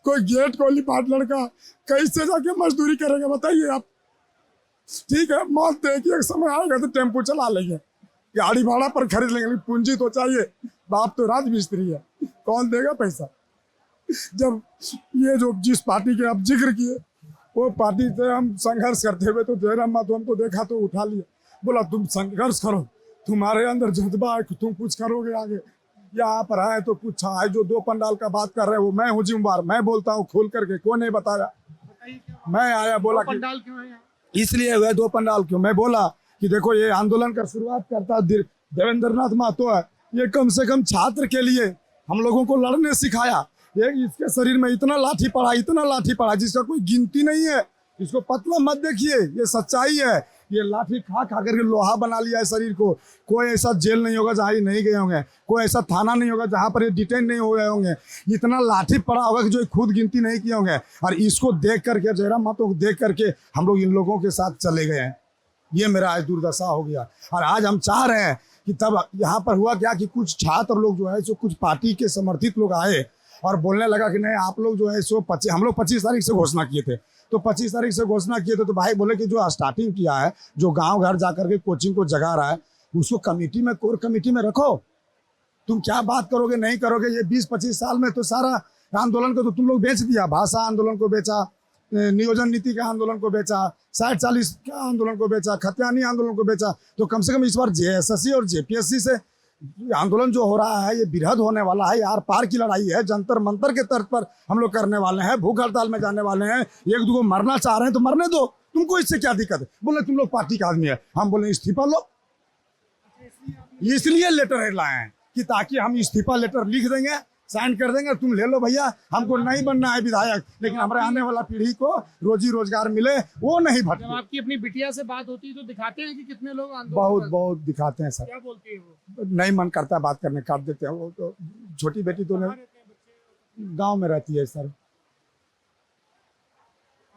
Speaker 5: कोई गेट क्वालिफाइड लड़का कैसे जाके मजदूरी करेगा बताइए आप। ठीक है मानते हैं कि एक समय आएगा तो टेम्पो चला लेंगे, गाड़ी भाड़ा पर खरीद लेंगे, पूंजी तो चाहिए। बाप तो राजमिस्त्री है, कौन देगा पैसा। जब ये जो जिस पार्टी के आप जिक्र किए वो पार्टी से हम संघर्ष करते हुए तो जयराम माधव हमको देखा तो उठा लिया, बोला तुम संघर्ष करो, तुम्हारे अंदर जज्बा है कि तुम कुछ करोगे आगे। यहाँ पर आए तो कुछ आए, जो 2 पंडाल का बात कर रहे हैं वो मैं हूँ जिम्मेवार, मैं बोलता हूँ खोल करके, कौन नहीं बताया। मैं आया बोला कि
Speaker 1: पंडाल क्यों है यहाँ?
Speaker 5: इसलिए हुए 2 पंडाल क्यों। मैं बोला कि देखो ये आंदोलन का शुरुआत करता देवेंद्र नाथ महतो है, ये कम से कम छात्र के लिए हम लोगों को लड़ने सिखाया। ये इसके शरीर में इतना लाठी पड़ा जिसका कोई गिनती नहीं है। इसको पतला मत देखिए, ये सच्चाई है। ये लाठी खा करके लोहा बना लिया है शरीर को। कोई ऐसा जेल नहीं होगा जहाँ ये नहीं गए होंगे, कोई ऐसा थाना नहीं होगा जहाँ पर ये डिटेन नहीं हो गए होंगे। इतना लाठी पड़ा होगा कि जो खुद गिनती नहीं किए होंगे। और इसको देख करके, जयराम महतो को देख करके हम लोग इन लोगों के साथ चले गए हैं। ये मेरा आज दुर्दशा हो गया। और आज हम चाह रहे हैं कि तब यहाँ पर हुआ क्या कि कुछ छात्र लोग जो है सो कुछ पार्टी के समर्थित लोग आए और बोलने लगा कि नहीं आप लोग जो है सो हम लोग 25 तारीख से घोषणा किए थे, तो 25 तारीख से घोषणा किए थे तो भाई बोले कि जो स्टार्टिंग किया है, जो गांव घर जाकर के कोचिंग को जगा रहा है, उसको कमेटी में, कोर कमेटी में रखो। तुम क्या बात करोगे नहीं करोगे। ये 20-25 साल में तो सारा आंदोलन को तो तुम लोग बेच दिया। भाषा आंदोलन को बेचा, नियोजन नीति के आंदोलन को बेचा, 60-40 के आंदोलन को बेचा, खतियानी आंदोलन को बेचा। तो कम से कम इस बार जेएसएससी और जेपीएससी से आंदोलन जो हो रहा है ये बृहद होने वाला है। यार पार की लड़ाई है, जंतर मंतर के तर्ज पर हम लोग करने वाले हैं, भूख हड़ताल में जाने वाले हैं। 1-2 मरना चाह रहे हैं तो मरने दो, तुमको इससे क्या दिक्कत है। बोले तुम लोग पार्टी का आदमी है, हम बोले इस्तीफा लो। इसलिए लेटर लाए हैं कि ताकि हम इस्तीफा लेटर लिख देंगे, साइन कर देंगे, तुम ले लो भैया, हमको नहीं बनना है विधायक, लेकिन हमारे आने वाला पीढ़ी को रोजी रोजगार मिले, वो नहीं
Speaker 1: जब
Speaker 5: भटके।
Speaker 1: आपकी अपनी बिटिया से बात होती है तो दिखाते हैं कि कितने लोग आंदोलन
Speaker 5: बहुत
Speaker 1: कर-
Speaker 5: बहुत दिखाते हैं सर,
Speaker 1: क्या बोलती है वो?
Speaker 5: नहीं मन करता बात करने, काट देते हैं। वो तो छोटी बेटी तो
Speaker 1: कहाँ रहते हैं बच्चे?
Speaker 5: गांव में रहती है सर।
Speaker 1: और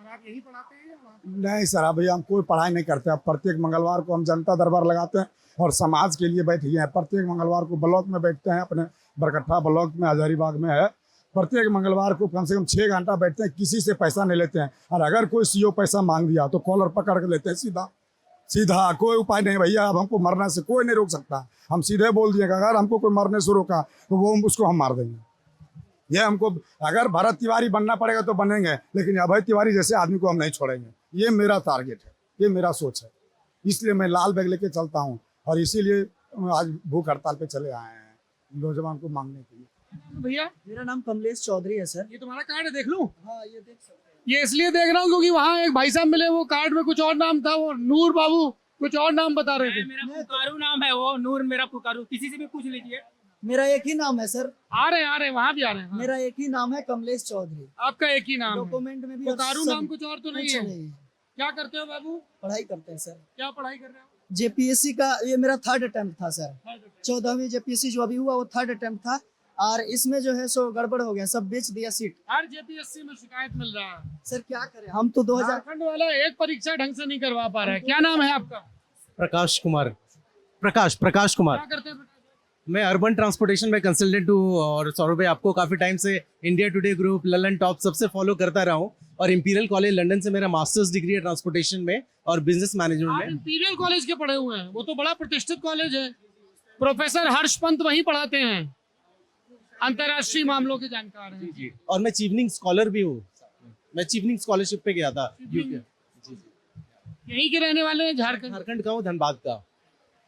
Speaker 1: आप यही पढ़ाते हैं या वहाँ?
Speaker 5: नहीं सर, अभी हम कोई पढ़ाई नहीं करते। अब प्रत्येक मंगलवार को हम जनता दरबार लगाते हैं और समाज के लिए बैठे हैं। प्रत्येक मंगलवार को ब्लॉक में बैठते हैं, अपने बरकट्ठा ब्लॉक में हजारीबाग में है। प्रत्येक मंगलवार को कम से कम 6 घंटा बैठते हैं, किसी से पैसा नहीं लेते हैं। और अगर कोई सीओ पैसा मांग दिया तो कॉलर पकड़ के लेते हैं सीधा। कोई उपाय नहीं भैया, अब हमको मरने से कोई नहीं रोक सकता। हम सीधे बोल दिए अगर हमको कोई मरने से रोका तो वो उसको हम मार देंगे। ये हमको, अगर भरत तिवारी बनना पड़ेगा तो बनेंगे, लेकिन अभय तिवारी जैसे आदमी को हम नहीं छोड़ेंगे। ये मेरा टारगेट है, ये मेरा सोच है। इसलिए मैं लाल बैग लेके चलता हूँ और इसीलिए आज भूख हड़ताल पे चले आए हैं नौजवान को मांगने के लिए।
Speaker 1: भैया
Speaker 2: मेरा नाम कमलेश चौधरी है सर।
Speaker 1: ये तुम्हारा कार्ड है, देख लूं?
Speaker 2: हाँ ये देख सकते हैं।
Speaker 1: ये इसलिए देख रहा हूँ क्योंकि वहाँ एक भाई साहब मिले, वो कार्ड में कुछ और नाम था, वो नूर बाबू कुछ और नाम बता रहे थे।
Speaker 4: मेरा पुकारू नाम है, वो नूर मेरा पुकारू, किसी से भी पूछ लीजिए।
Speaker 8: मेरा एक ही नाम है सर,
Speaker 1: आ रहे हैं वहां भी आ रहे हैं। हाँ।
Speaker 8: मेरा एक ही नाम है कमलेश चौधरी।
Speaker 1: आपका एक ही नाम है।
Speaker 8: डॉक्यूमेंट में भी
Speaker 1: पुकारू
Speaker 8: सब
Speaker 1: नाम कुछ और तो नहीं
Speaker 8: कुछ
Speaker 1: है।
Speaker 8: नहीं है।
Speaker 1: क्या करते हो बाबू?
Speaker 8: पढ़ाई करते हैं सर।
Speaker 1: क्या पढ़ाई कर रहे हो?
Speaker 8: जेपीएससी का ये मेरा थर्ड अटेम्प्ट था सर। 14वीं जेपीएससी जो अभी हुआ वो थर्ड अटेम्प्ट था, और इसमें जो है सो गड़बड़ हो गया, सब बेच दिया सीट।
Speaker 1: हर जेपीएससी में शिकायत मिल रहा है।
Speaker 8: सर क्या करें, हम तो 2000
Speaker 1: झारखंड वाला एक परीक्षा ढंग से नहीं करवा पा रहा है। क्या नाम है आपका?
Speaker 7: प्रकाश कुमार, प्रकाश
Speaker 1: क्या
Speaker 7: कुमार।
Speaker 1: करते हैं?
Speaker 7: मैं अर्बन ट्रांसपोर्टेशन में कंसल्टेंट हूँ, और सौरभ भाई आपको काफ़ी टाइम से India today group, Lalan top सबसे फॉलो करता रहा हूँ, और इंपीरियल कॉलेज लंदन से मेरा मास्टर्स डिग्री है ट्रांसपोर्टेशन में और बिजनेस मैनेजमेंट
Speaker 1: आप
Speaker 7: में।
Speaker 1: इंपीरियल कॉलेज के पढ़े हुए हैं, वो तो बड़ा प्रतिष्ठित कॉलेज है। प्रोफेसर हर्ष पंत वहीं पढ़ाते हैं, अंतर्राष्ट्रीय मामलों के जानकार हैं।
Speaker 7: जी, और मैं चीवनिंग स्कॉलर भी हूँ। मैं चीवनिंग स्कॉलरशिप पे गया था यूके।
Speaker 1: यहीं के रहने वाले हैं, झारखंड।
Speaker 7: झारखंड का हूँ, धनबाद का।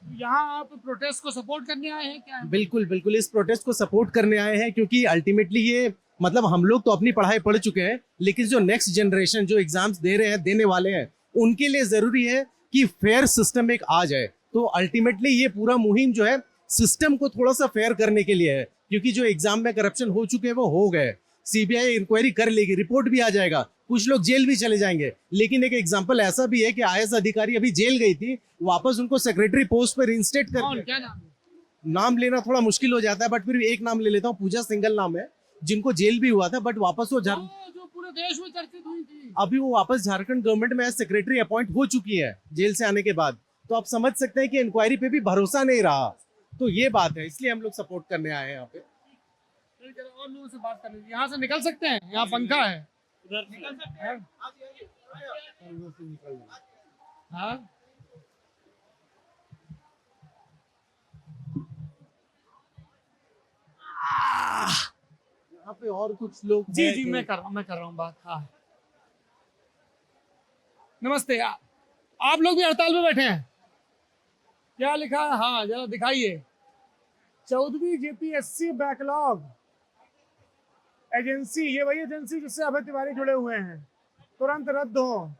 Speaker 1: यहाँ आप प्रोटेस्ट को सपोर्ट करने आए हैं क्या?
Speaker 7: बिल्कुल बिल्कुल, इस प्रोटेस्ट को सपोर्ट करने आए हैं, क्योंकि अल्टीमेटली ये मतलब हम लोग तो अपनी पढ़ाई पढ़ चुके हैं, लेकिन जो नेक्स्ट जनरेशन जो एग्जाम्स दे रहे हैं, देने वाले हैं, उनके लिए जरूरी है कि फेयर सिस्टम एक आ जाए। तो अल्टीमेटली ये पूरा मुहिम जो है सिस्टम को थोड़ा सा फेयर करने के लिए है, क्योंकि जो एग्जाम में करप्शन हो चुके हैं वो हो गए। सीबीआई इंक्वायरी कर लेगी, रिपोर्ट भी आ जाएगा, कुछ लोग जेल भी चले जाएंगे। लेकिन एक एग्जाम्पल ऐसा भी है कि आईएएस अधिकारी अभी जेल गई थी, वापस उनको सेक्रेटरी पोस्ट पर इंस्टेट
Speaker 1: कौन?
Speaker 7: कर।
Speaker 1: क्या नाम है?
Speaker 7: नाम लेना थोड़ा मुश्किल हो जाता है, बट फिर भी एक नाम ले लेता हूँ। पूजा सिंघल नाम है, जिनको जेल भी हुआ था, बट वापस वो
Speaker 1: जो पूरे देश में चर्चित हुई थी।
Speaker 7: अभी वो वापस झारखंड गवर्नमेंट में सेक्रेटरी अपॉइंट हो चुकी है जेल से आने के बाद। तो आप समझ सकते हैं कि इंक्वायरी पे भी भरोसा नहीं रहा। तो ये बात है, इसलिए हम लोग सपोर्ट करने आए हैं यहाँ पे।
Speaker 1: और लोगों से बात कर लीजिए। यहाँ से निकल सकते हैं, यहाँ पंखा है। निकल सकते हैं। हाँ,
Speaker 7: यहाँ पे और कुछ लोग
Speaker 1: जी
Speaker 7: हैं
Speaker 1: जी,
Speaker 7: कि-
Speaker 1: मैं कर रहा हूँ बात। हाँ, नमस्ते। आप लोग भी हड़ताल पे बैठे हैं? क्या लिखा है? हाँ, जरा दिखाइए। 14वीं जेपीएससी बैकलॉग एजेंसी, ये वही एजेंसी जिससे अभय तिवारी जुड़े हुए हैं, तुरंत रद्द हो।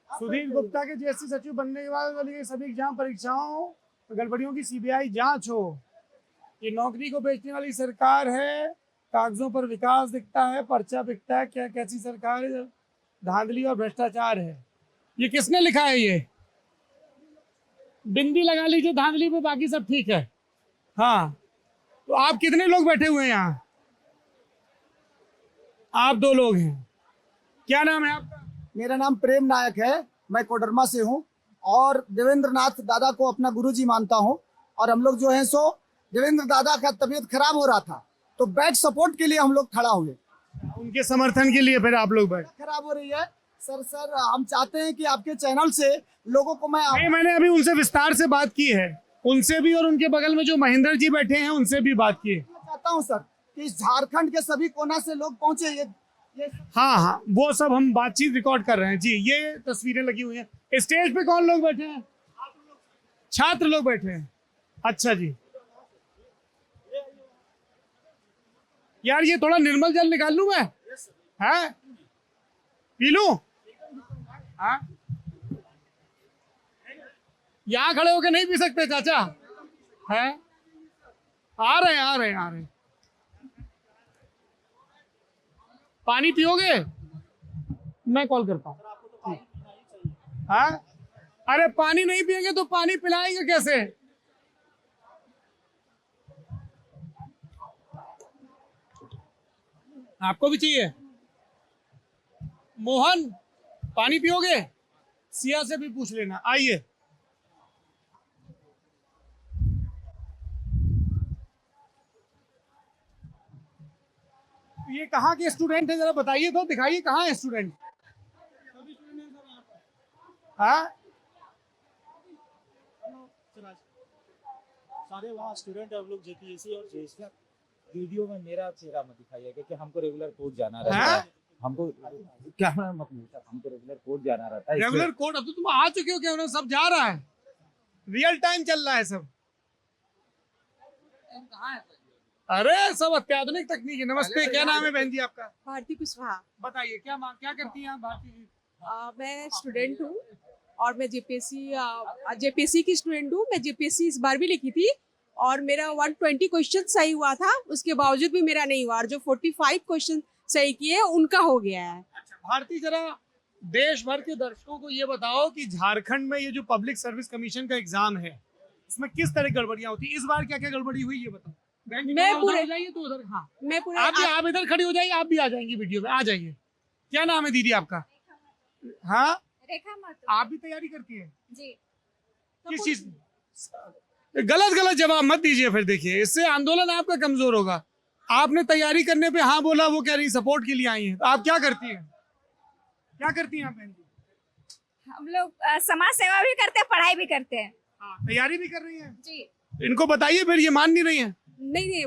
Speaker 1: सुधीर गुप्ता के जेएससी सचिव बनने के बाद वाली सभी एग्जाम परीक्षाओं गड़बड़ियों की सीबीआई जांच हो। ये नौकरी को बेचने वाली सरकार है, कागजों पर विकास दिखता है, पर्चा बिकता है। क्या कैसी सरकार है? धांधली और भ्रष्टाचार है। ये किसने लिखा है? ये बिंदी लगा लीजिए धांधली पे, बाकी सब ठीक है। हाँ, तो आप कितने लोग बैठे हुए हैं यहाँ? आप 2 लोग हैं। क्या नाम है आपका?
Speaker 8: मेरा नाम प्रेम नायक है, मैं कोडरमा से हूँ, और देवेंद्र नाथ दादा को अपना गुरुजी मानता हूँ। और हम लोग जो है सो देवेंद्र दादा का तबीयत खराब हो रहा था, तो बैक सपोर्ट के लिए हम लोग खड़ा हुए।
Speaker 1: उनके समर्थन के लिए फिर आप लोग बैठ।
Speaker 8: खराब हो रही है सर, हम चाहते हैं कि आपके चैनल से लोगों को
Speaker 1: नहीं, मैंने अभी उनसे विस्तार से बात की है, उनसे भी, और उनके बगल में जो महेंद्र जी बैठे हैं उनसे भी बात की है।
Speaker 8: चाहता हूँ सर कि झारखंड के सभी कोना से लोग पहुंचे। ये
Speaker 1: हाँ हाँ, वो सब हम बातचीत रिकॉर्ड कर रहे हैं जी। ये तस्वीरें लगी हुई हैं। स्टेज पे कौन लोग बैठे हैं? छात्र लोग बैठे हैं। अच्छा जी। यार, ये थोड़ा निर्मल जल निकाल लूं मैं? है? पी लूं? हाँ, यहाँ खड़े होके नहीं पी सकते चाचा? है? आ रहे हैं। पानी पियोगे? मैं कॉल करता हूँ। हाँ, अरे पानी नहीं पिएंगे तो पानी पिलाएंगे कैसे? आपको भी चाहिए? मोहन, पानी पियोगे? सिया से भी पूछ लेना। आइए। ये कहाँ के स्टूडेंट है, जरा बताइए तो, दिखाइए कहाँ है स्टूडेंट। हाँ,
Speaker 9: सारे वहाँ स्टूडेंट हम लोग जेपीएससी और जेएससी। वीडियो में मेरा चेहरा मत दिखाइए, क्योंकि हमको रेगुलर कोर्ट जाना रहता है। हमको कैमरा मत मिलता, हमको रेगुलर कोर्ट जाना रहता है।
Speaker 1: Regular court? अब तो तुम आ चुके हो, क्या उन्हें सब जा रहा है, रियल टाइम चल रहा है सब। अरे सब अत्याधुनिक तकनीक है। नमस्ते, क्या नाम है बहन जी आपका?
Speaker 10: भारती कुशवाहा।
Speaker 1: बताइए क्या करती हैं आप भारती जी?
Speaker 10: मैं स्टूडेंट हूँ और मैं जेपीएससी की स्टूडेंट हूँ। मैं जेपीएससी इस बार भी लिखी थी और मेरा 120 क्वेश्चन सही हुआ था, उसके बावजूद भी मेरा नहीं हुआ। और जो 45 क्वेश्चन सही किए उनका हो गया है।
Speaker 1: भारती, जरा देश भर के दर्शकों को ये बताओ कि झारखंड में ये जो पब्लिक सर्विस कमीशन का एग्जाम है, इसमें किस तरह गड़बड़ियां होती है? इस बार क्या क्या गड़बड़ी हुई ये बताओ।
Speaker 10: मैं पूरे
Speaker 1: जाइए तो उधर, हाँ
Speaker 10: मैं पूरे
Speaker 1: आप इधर खड़ी हो जाइए, आप भी आ जाएंगी वीडियो में, आ जाइए। क्या नाम है दीदी आपका? हाँ,
Speaker 6: रेखा मत
Speaker 1: आप भी तैयारी करती है?
Speaker 6: जी।
Speaker 1: किस चीज? गलत जवाब मत दीजिए, फिर देखिए इससे आंदोलन आपका कमजोर होगा। आपने तैयारी करने पे हाँ बोला, वो कह रही सपोर्ट के लिए आई हैं, तो आप क्या करती हैं? क्या करती हैं आप बहन जी?
Speaker 6: हम लोग समाज सेवा भी करते हैं, पढ़ाई भी करते हैं।
Speaker 1: हाँ, तैयारी भी कर रही हैं
Speaker 6: जी।
Speaker 1: इनको बताइए, फिर ये मान नहीं रही हैं।
Speaker 10: नहीं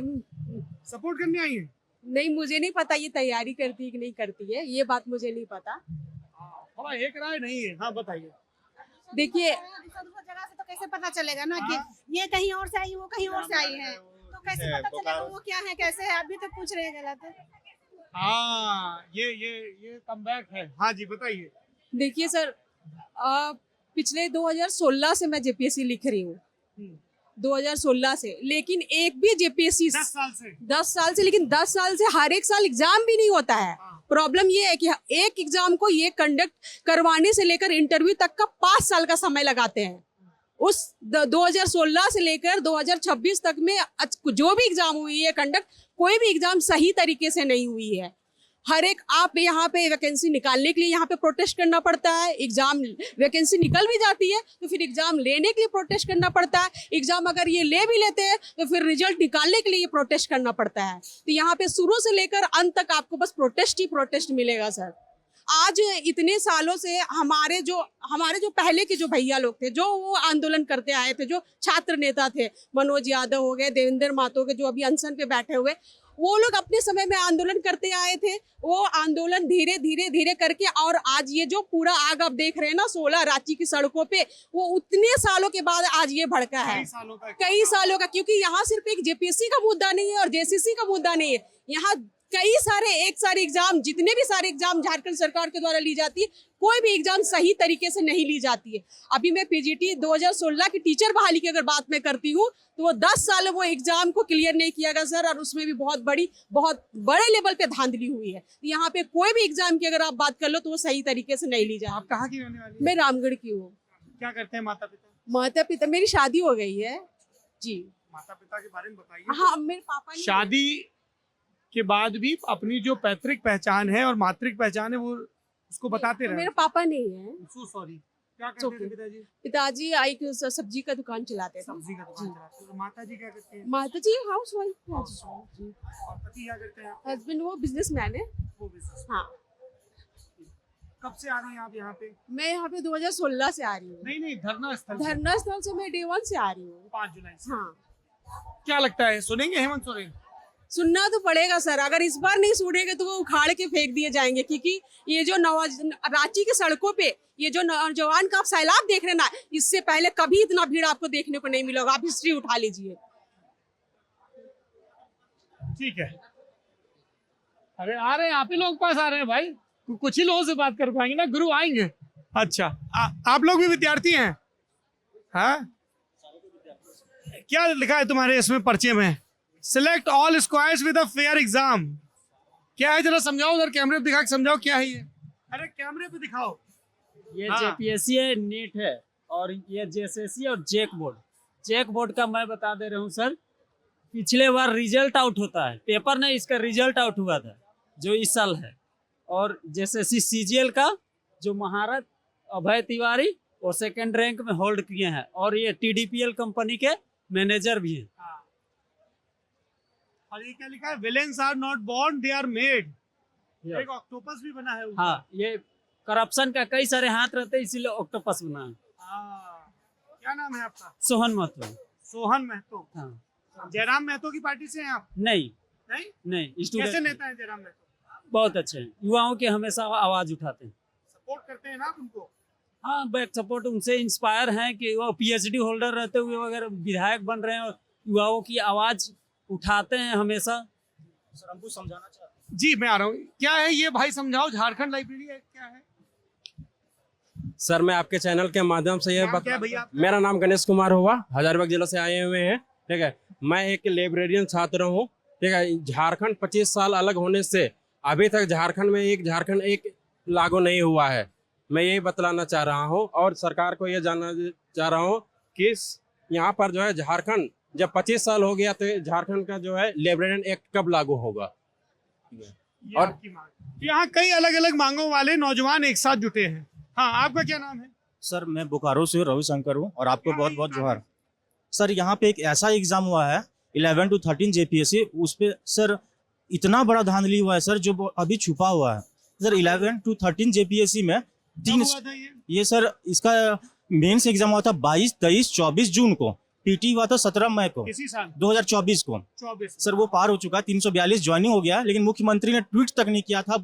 Speaker 1: सपोर्ट करने आई हैं?
Speaker 10: नहीं, मुझे नहीं पता ये तैयारी करती है कि नहीं करती है, ये बात मुझे नहीं पता।
Speaker 1: थोड़ा एक राय नहीं है। हाँ बताइए।
Speaker 10: देखिए,
Speaker 11: दूसरी जगह से तो कैसे पता चलेगा ना कि ये कहीं और से आई, वो कहीं और से आई है, तो कैसे पता चलेगा वो क्या है कैसे है? अभी तक पूछ रहे हैं गलत।
Speaker 1: हाँ, ये कमबैक है। हाँ जी बताइए।
Speaker 10: देखिए सर, पिछले 2016 से मैं जेपीएससी लिख रही हूँ, 2016 से, लेकिन एक भी जेपीएससी 10 साल से, लेकिन 10 साल से हर एक साल एग्जाम भी नहीं होता है। प्रॉब्लम ये है कि एक एग्जाम को ये कंडक्ट करवाने से लेकर इंटरव्यू तक का 5 साल का समय लगाते हैं। उस 2016 से लेकर 2026 तक में जो भी एग्जाम हुई है कंडक्ट, कोई भी एग्जाम सही तरीके से नहीं हुई है। हर एक, आप यहाँ पे वैकेंसी निकालने के लिए यहाँ पे प्रोटेस्ट करना पड़ता है, एग्जाम वैकेंसी निकल भी जाती है तो फिर एग्जाम लेने के लिए प्रोटेस्ट करना पड़ता है, एग्जाम अगर ये ले भी लेते हैं तो फिर रिजल्ट निकालने के लिए प्रोटेस्ट करना पड़ता है। तो यहाँ पे शुरू से लेकर अंत तक आपको बस प्रोटेस्ट ही प्रोटेस्ट मिलेगा सर। आज इतने सालों से हमारे जो पहले के जो भैया लोग थे, जो वो आंदोलन करते आए थे, जो छात्र नेता थे, मनोज यादव हो गए, देवेंद्र महतो के जो अभी अनशन पे बैठे हुए, वो लोग अपने समय में आंदोलन करते आए थे। वो आंदोलन धीरे धीरे करके, और आज ये जो पूरा आग आप देख रहे हैं ना 16 रांची की सड़कों पे, वो उतने सालों के बाद आज ये भड़का है, कई सालों का। क्योंकि यहाँ सिर्फ एक जेपीएससी का मुद्दा नहीं है और जेसीसी का मुद्दा नहीं है, यहाँ कई सारे एग्जाम, जितने भी सारे एग्जाम झारखंड सरकार के द्वारा ली जाती है, कोई भी एग्जाम सही तरीके से नहीं ली जाती है। अभी मैं पीजीटी 2016 की टीचर बहाली की अगर बात मैं करती हूँ तो वो 10 साल वो एग्जाम को क्लियर नहीं किया गया सर, और उसमें भी बहुत बड़े लेवल पे धांधली हुई है। यहाँ पे कोई भी एग्जाम की अगर आप बात कर लो तो वो सही तरीके से नहीं ली जाती।
Speaker 1: आप कहाँ की रहने वाली हैं?
Speaker 10: मैं रामगढ़ की हूँ।
Speaker 1: क्या करते हैं माता पिता?
Speaker 10: माता पिता, मेरी शादी हो गई है जी।
Speaker 1: माता पिता के बारे में बताइए।
Speaker 10: हाँ, मेरे पापा ने
Speaker 1: शादी के बाद भी अपनी जो पैतृक पहचान है और मातृक पहचान है वो उसको बताते रहे।
Speaker 10: मेरे पापा नहीं है।
Speaker 1: सॉरी। क्या करते थे पिताजी?
Speaker 10: पिताजी एक सब्जी का दुकान चलाते थे।
Speaker 1: सब्जी का दुकान चलाते थे। माता जी क्या करते हैं?
Speaker 10: माता जी हाउस वाइफ।
Speaker 1: और पति क्या करते हैं?
Speaker 10: हस्बैंड वो बिजनेसमैन है।
Speaker 1: वो बिजनेस।
Speaker 10: हाँ।
Speaker 1: कब से आ रही हैं आप यहाँ पे?
Speaker 10: मैं यहाँ पे 2016 से आ रही हूँ।
Speaker 1: नहीं धरना
Speaker 10: स्थल से मैं Day 1 से आ रही हूँ।
Speaker 1: 5 जुलाई से।
Speaker 10: हाँ।
Speaker 1: क्या लगता है, सुनेंगे हेमंत सोरेन?
Speaker 10: सुनना तो पड़ेगा सर, अगर इस बार नहीं सुनेंगे तो वो उखाड़ के फेंक दिए जाएंगे। क्योंकि ये जो रांची की सड़कों पे ये जो नौजवान का आप सैलाब देख रहे हैं ना, इससे पहले कभी इतना भीड़ आपको देखने को नहीं मिलेगा। आप हिस्ट्री उठा लीजिए।
Speaker 1: ठीक है, अरे आ रहे हैं आप ही लोग पास आ रहे हैं भाई, कुछ ही लोगों से बात कर पाएंगे ना, गुरु आएंगे। अच्छा, आप लोग भी विद्यार्थी हैं? हाँ, क्या लिखा है तुम्हारे इसमें पर्चे में? Select all squares with a fair exam. क्या है, जरा समझाओ, उधर कैमरे पे दिखा के समझाओ क्या है ये। अरे कैमरे पे दिखाओ।
Speaker 12: ये जेपीएससी है, नीट है, और ये जेएसएससी और जेक बोर्ड का मैं बता दे रहा हूँ सर। पिछले बार रिजल्ट आउट होता है, पेपर नहीं, इसका रिजल्ट आउट हुआ था जो इस साल है। और जेएसएससी सीजीएल का जो महारत अभय तिवारी वो 2nd रैंक में होल्ड किए हैं, और ये टीडीपीएल कंपनी के मैनेजर भी हैं।
Speaker 1: और ये क्या लिखा है? Villains are not born, they are made. एक ऑक्टोपस भी बना है ऊपर।
Speaker 12: हाँ, ये करप्शन का कई सारे हाथ रहते हैं, इसीलिए ऑक्टोपस बना है।
Speaker 1: क्या नाम है आपका?
Speaker 12: सोहन महतो।
Speaker 1: सोहन महतो।
Speaker 12: हाँ।
Speaker 1: जयराम महतो की पार्टी से हैं आप?
Speaker 12: नहीं,
Speaker 1: कैसे नेता है जयराम महतो?
Speaker 12: बहुत अच्छे हैं, युवाओं की हमेशा आवाज उठाते हैं,
Speaker 1: सपोर्ट करते हैं ना आप उनको?
Speaker 12: हाँ, बैक सपोर्ट, उनसे इंस्पायर हैं कि वो पीएचडी होल्डर रहते हुए अगर विधायक बन रहे हैं और युवाओं की आवाज उठाते हैं हमेशा।
Speaker 9: सर हमको समझाना चाहते हैं।
Speaker 1: जी मैं आ रहा हूँ। क्या है ये भाई, समझाओ। झारखंड लाइब्रेरी है, क्या है?
Speaker 13: सर मैं आपके चैनल के माध्यम से ये
Speaker 1: नाम क्या है भैया?
Speaker 13: मेरा नाम गणेश कुमार हुआ, हजारीबाग जिला से आए हुए हैं। ठीक है, मैं एक लाइब्रेरियन छात्र हूँ। ठीक है, झारखंड 25 साल अलग होने से अभी तक झारखंड एक लागू नहीं हुआ है। मैं यही बतलाना चाह रहा हूँ और सरकार को ये जानना चाह रहा हूँ कि यहाँ पर जो है झारखंड जब 25 साल हो गया तो झारखंड का जो है लाइब्रेरियन एक्ट कब लागू होगा।
Speaker 1: और यहाँ कई अलग अलग मांगों वाले नौजवान एक साथ जुटे हैं। हाँ, आपका क्या नाम है?
Speaker 14: सर मैं बोकारो से रविशंकर हूँ और आपको बहुत बहुत जोहार। सर यहाँ पे एक ऐसा एग्जाम हुआ है 11 to 13 JPSC, उस पे सर इतना बड़ा धांधली हुआ है सर जो अभी छुपा हुआ है। सर 11 to 13 JPSC में ये सर इसका मेंस एग्जाम हुआ था 22, 23, 24 जून को। पीटी हुआ था 17 मई को 2024 को। सर वो पार हो चुका है, 342 ज्वाइनिंग हो गया, लेकिन मुख्यमंत्री ने ट्वीट तक नहीं किया था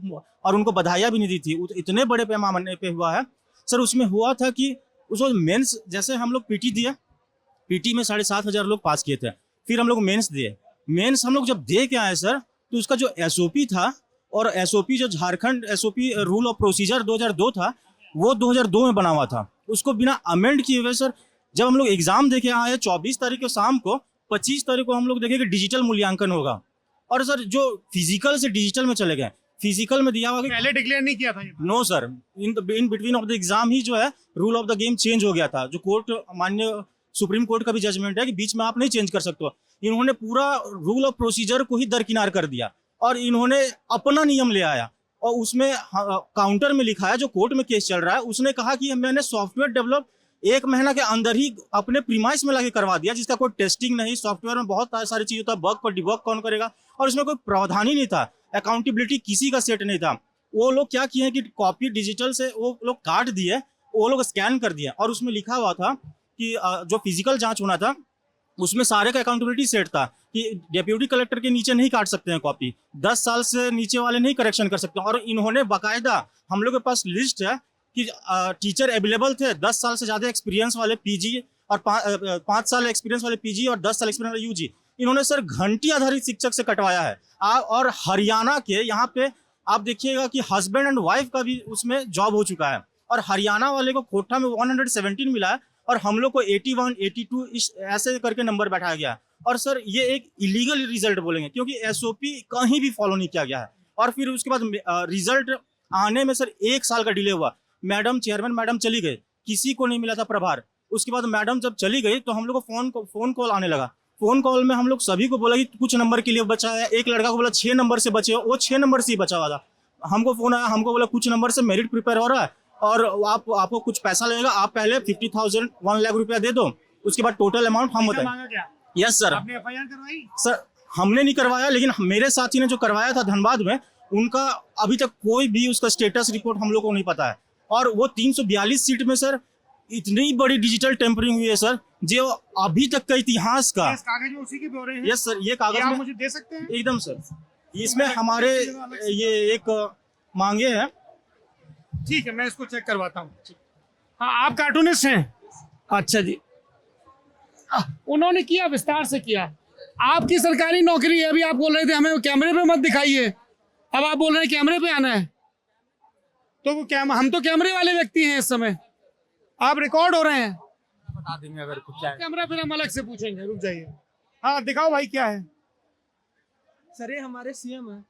Speaker 14: और उनको बधाइयां भी नहीं दी थी। इतने बड़े पैमाने पे हुआ है सर। उसमें हुआ था कि उसको मेंस, जैसे हम लोग पीटी दिया, पीटी में 7,500 लोग पास किए थे, फिर हम लोग मेंस दिए। मेंस हम लोग जब दे के आए सर, तो उसका जो SOP था और SOP जो Jharkhand SOP rule of procedure 2002 था, वो 2002 में बना हुआ था। उसको बिना अमेंड किए हुए सर जब हम लोग एग्जाम देके आए 24 तारीख को शाम को, 25 तारीख को हम लोग देखे कि डिजिटल मूल्यांकन होगा। और सर जो फिजिकल से डिजिटल में चले गए, फिजिकल में दिया हुआ
Speaker 1: पहले डिक्लेयर नहीं किया था ये?
Speaker 14: No sir, in between of the exam ही जो है rule of the game change हो गया था। जो कोर्ट, माननीय सुप्रीम कोर्ट का भी जजमेंट है कि बीच में आप नहीं चेंज कर सकते हो। इन्होंने पूरा रूल ऑफ प्रोसीजर को ही दरकिनार कर दिया और इन्होंने अपना नियम ले आया और उसमें काउंटर में लिखा है, जो कोर्ट में केस चल रहा है, उसने कहा कि मैंने सॉफ्टवेयर डेवलप 1 महीना के अंदर ही अपने प्रीमाइस में लाके करवा दिया, जिसका कोई टेस्टिंग नहीं। सॉफ्टवेयर में बहुत सारी चीजें होता है, बग पर डिबग कौन करेगा, और उसमें कोई प्रावधान ही नहीं था। अकाउंटेबिलिटी किसी का सेट नहीं था। वो लोग क्या किए कि कॉपी डिजिटल से वो लोग काट दिए, वो लोग स्कैन कर दिया और उसमें लिखा हुआ था कि जो फिजिकल जांच होना था उसमें सारे का अकाउंटेबिलिटी सेट था कि डेप्यूटी कलेक्टर के नीचे नहीं काट सकते हैं कॉपी, 10 साल से नीचे वाले नहीं करेक्शन कर सकते। और इन्होंने बाकायदा, हम लोग के पास लिस्ट है कि टीचर अवेलेबल थे 10 साल से ज़्यादा एक्सपीरियंस वाले PG और 5 साल एक्सपीरियंस वाले PG और 10 साल एक्सपीरियंस वाले UG। इन्होंने सर घंटी आधारित शिक्षक से कटवाया है। और हरियाणा के यहाँ पे आप देखिएगा कि हस्बैंड एंड वाइफ का भी उसमें जॉब हो चुका है और हरियाणा वाले को कोटा में 117 मिला है और हम लोग को 81, 82 इस ऐसे करके नंबर बैठाया गया है। और सर ये एक इलीगल रिजल्ट बोलेंगे क्योंकि SOP कहीं भी फॉलो नहीं किया गया है। और फिर उसके बाद रिजल्ट आने में सर 1 साल का डिले हुआ। मैडम, चेयरमैन मैडम चली गई, किसी को नहीं मिला था प्रभार। उसके बाद मैडम जब चली गई तो हम लोग को फोन कॉल आने लगा। फोन कॉल में हम लोग सभी को बोला कि कुछ नंबर के लिए बचा है। एक लड़का को बोला 6 नंबर से बचे, वो 6 नंबर से ही बचा हुआ था। हमको फोन आया, हमको बोला कुछ नंबर से मेरिट प्रिपेयर हो रहा है और आपको कुछ पैसा लगेगा, आप पहले 50,000 1 लाख रुपया दे दो, उसके बाद टोटल अमाउंट हम बताएं। Yes sir.
Speaker 1: आपने FIR करवाई?
Speaker 14: सर हमने नहीं करवाया, लेकिन मेरे साथी ने जो करवाया था धनबाद में, उनका अभी तक कोई भी उसका स्टेटस रिपोर्ट हम लोग को नहीं पता है। और वो 342 सीट में सर इतनी बड़ी डिजिटल टेम्परिंग हुई है सर, जो अभी तक का इतिहास का।
Speaker 1: इस कागज में उसी के ब्यौरे हैं?
Speaker 14: यस सर, ये कागज
Speaker 1: आप मुझे दे सकते हैं?
Speaker 14: एकदम सर, इसमें हमारे ये एक मांगे हैं।
Speaker 1: ठीक है, मैं इसको चेक करवाता हूँ। हाँ, आप कार्टूनिस्ट हैं? अच्छा जी। उन्होंने किया, विस्तार से किया। आपकी सरकारी नौकरी है, अभी आप बोल रहे थे हमें कैमरे पे मत दिखाइए, अब आप बोल रहे हैं कैमरे पे आना है। तो वो हम तो कैमरे वाले व्यक्ति हैं इस समय, आप रिकॉर्ड हो रहे हैं।
Speaker 15: बता देंगे अगर कुछ
Speaker 1: कैमरा फिर हम अलग से पूछेंगे, रुक जाइए। हाँ दिखाओ भाई, क्या है?
Speaker 16: सर ये हमारे CM है।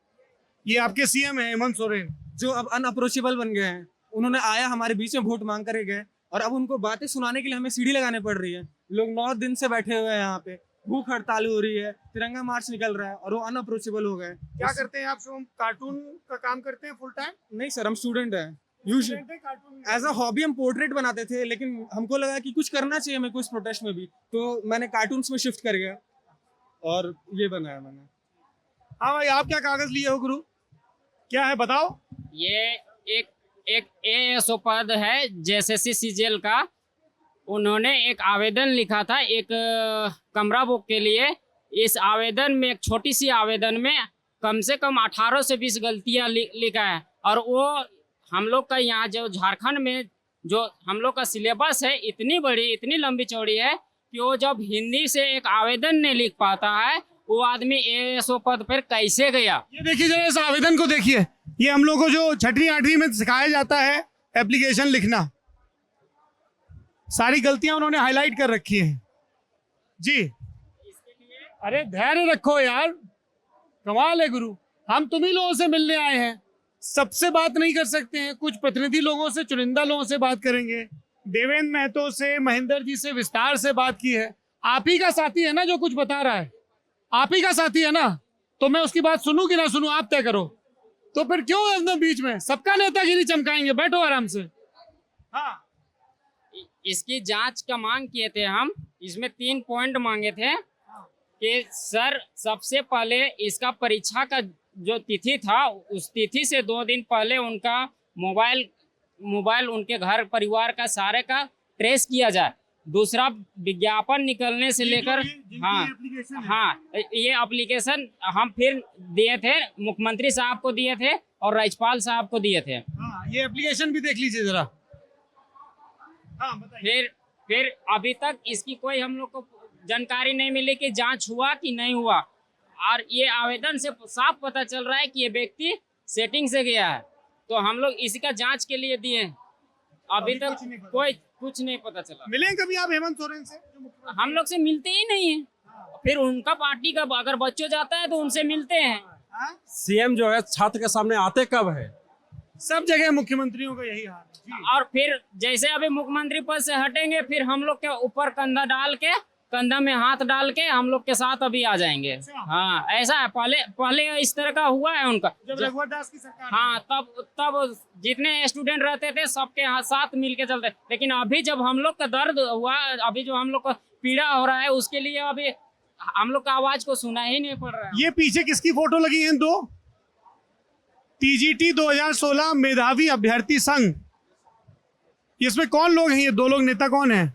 Speaker 1: ये आपके CM है हेमंत सोरेन,
Speaker 16: जो अब अनअप्रोचेबल बन गए हैं। उन्होंने आया हमारे बीच में वोट मांग कर गए और अब उनको बातें सुनाने के लिए हमें सीढ़ी लगाने पड़ रही है। लोग 9 दिन से बैठे हुए हैं यहाँ पे, भूख हड़ताल हो रही है, तिरंगा मार्च निकल रहा है और वो अनअप्रोचेबल हो गए।
Speaker 1: क्या करते हैं आप? कार्टून का काम करते हैं फुल टाइम?
Speaker 16: नहीं सर, हम स्टूडेंट हैं। एज अ हॉबी हम पोर्ट्रेट बनाते थे, लेकिन हमको लगा कि कुछ करना चाहिए हमें कुछ प्रोटेस्ट में भी, तो मैंने कार्टून्स में शिफ्ट कर गया और ये बनाया मैंने।
Speaker 1: हाँ भाई, आप क्या कागज लिए हो गुरु? क्या है बताओ?
Speaker 17: ये एक ASO पद है JSSC CGL का। उन्होंने एक आवेदन लिखा था एक कमरा बुक के लिए। इस आवेदन में, एक छोटी सी आवेदन में कम से कम 18 से 20 गलतियां लिखा है। और वो हम लोग का यहाँ जो झारखंड में जो हम लोग का सिलेबस है, इतनी बड़ी, इतनी लंबी चौड़ी है कि वो जब हिंदी से एक आवेदन नहीं लिख पाता है, वो आदमी ASO पद पर कैसे गया?
Speaker 1: ये देखिए जरा इस आवेदन को देखिए। ये हम लोग को जो 6वीं 8वीं में सिखाया जाता है एप्लीकेशन लिखना, सारी गलतियां उन्होंने हाईलाइट कर रखी हैं जी। अरे धैर्य रखो यार, कमाल है गुरु। हम तुम्ही लोगों से मिलने आए हैं, सबसे बात नहीं कर सकते हैं, कुछ प्रतिनिधि लोगों से, चुनिंदा लोगों से बात करेंगे। देवेंद्र महतो से, महेंद्र जी से विस्तार से बात की है। आप ही का साथी है ना जो कुछ बता रहा है, आप ही का साथी है ना, तो मैं उसकी बात सुनूं कि ना सुनूं आप तय करो। तो फिर क्यों एकदम बीच में सबका नेतागिरी चमकाएंगे, बैठो आराम से। हाँ,
Speaker 17: इसकी जांच का मांग किए थे हम, इसमें 3 पॉइंट मांगे थे कि सर सबसे पहले इसका परीक्षा का जो तिथि था उस तिथि से 2 दिन पहले उनका मोबाइल उनके घर परिवार का सारे का ट्रेस किया जाए। दूसरा, विज्ञापन निकलने से लेकर ये एप्लीकेशन हम फिर दिए थे, मुख्यमंत्री साहब को दिए थे और राज्यपाल साहब को दिए थे।
Speaker 1: ये एप्लीकेशन भी देख लीजिए जरा।
Speaker 17: फिर अभी तक इसकी कोई हम लोग को जानकारी नहीं मिली कि जांच हुआ कि नहीं हुआ। और ये आवेदन से साफ पता चल रहा है कि ये व्यक्ति सेटिंग से गया है, तो हम लोग इसी का जांच के लिए दिए। अभी तक कोई कुछ नहीं पता चला।
Speaker 1: मिले कभी आप हेमंत सोरेन से?
Speaker 17: हम लोग से मिलते ही नहीं है। फिर उनका पार्टी का अगर बच्चों जाता है तो उनसे मिलते हैं।
Speaker 13: सीएम जो है छात्र के सामने आते कब है?
Speaker 1: सब जगह मुख्यमंत्रियों का यही हाल है।
Speaker 17: और फिर जैसे अभी मुख्यमंत्री पद से हटेंगे, फिर हम लोग के ऊपर कंधा में हाथ डाल के हम लोग के साथ अभी आ जाएंगे। हाँ, ऐसा है। पहले इस तरह का हुआ है उनका,
Speaker 1: जब रघुवर दास की सरकार।
Speaker 17: हाँ, तब जितने स्टूडेंट रहते थे सबके साथ मिल के चलते। लेकिन अभी जब हम लोग का दर्द हुआ, अभी जो हम लोग को पीड़ा हो रहा है, उसके लिए अभी हम लोग का आवाज को सुना ही नहीं पड़ रहा है।
Speaker 1: ये पीछे किसकी फोटो लगी है? 2 TGT 2016 मेधावी अभ्यर्थी संघ, इसमें कौन लोग हैं? ये 2 लोग नेता कौन है?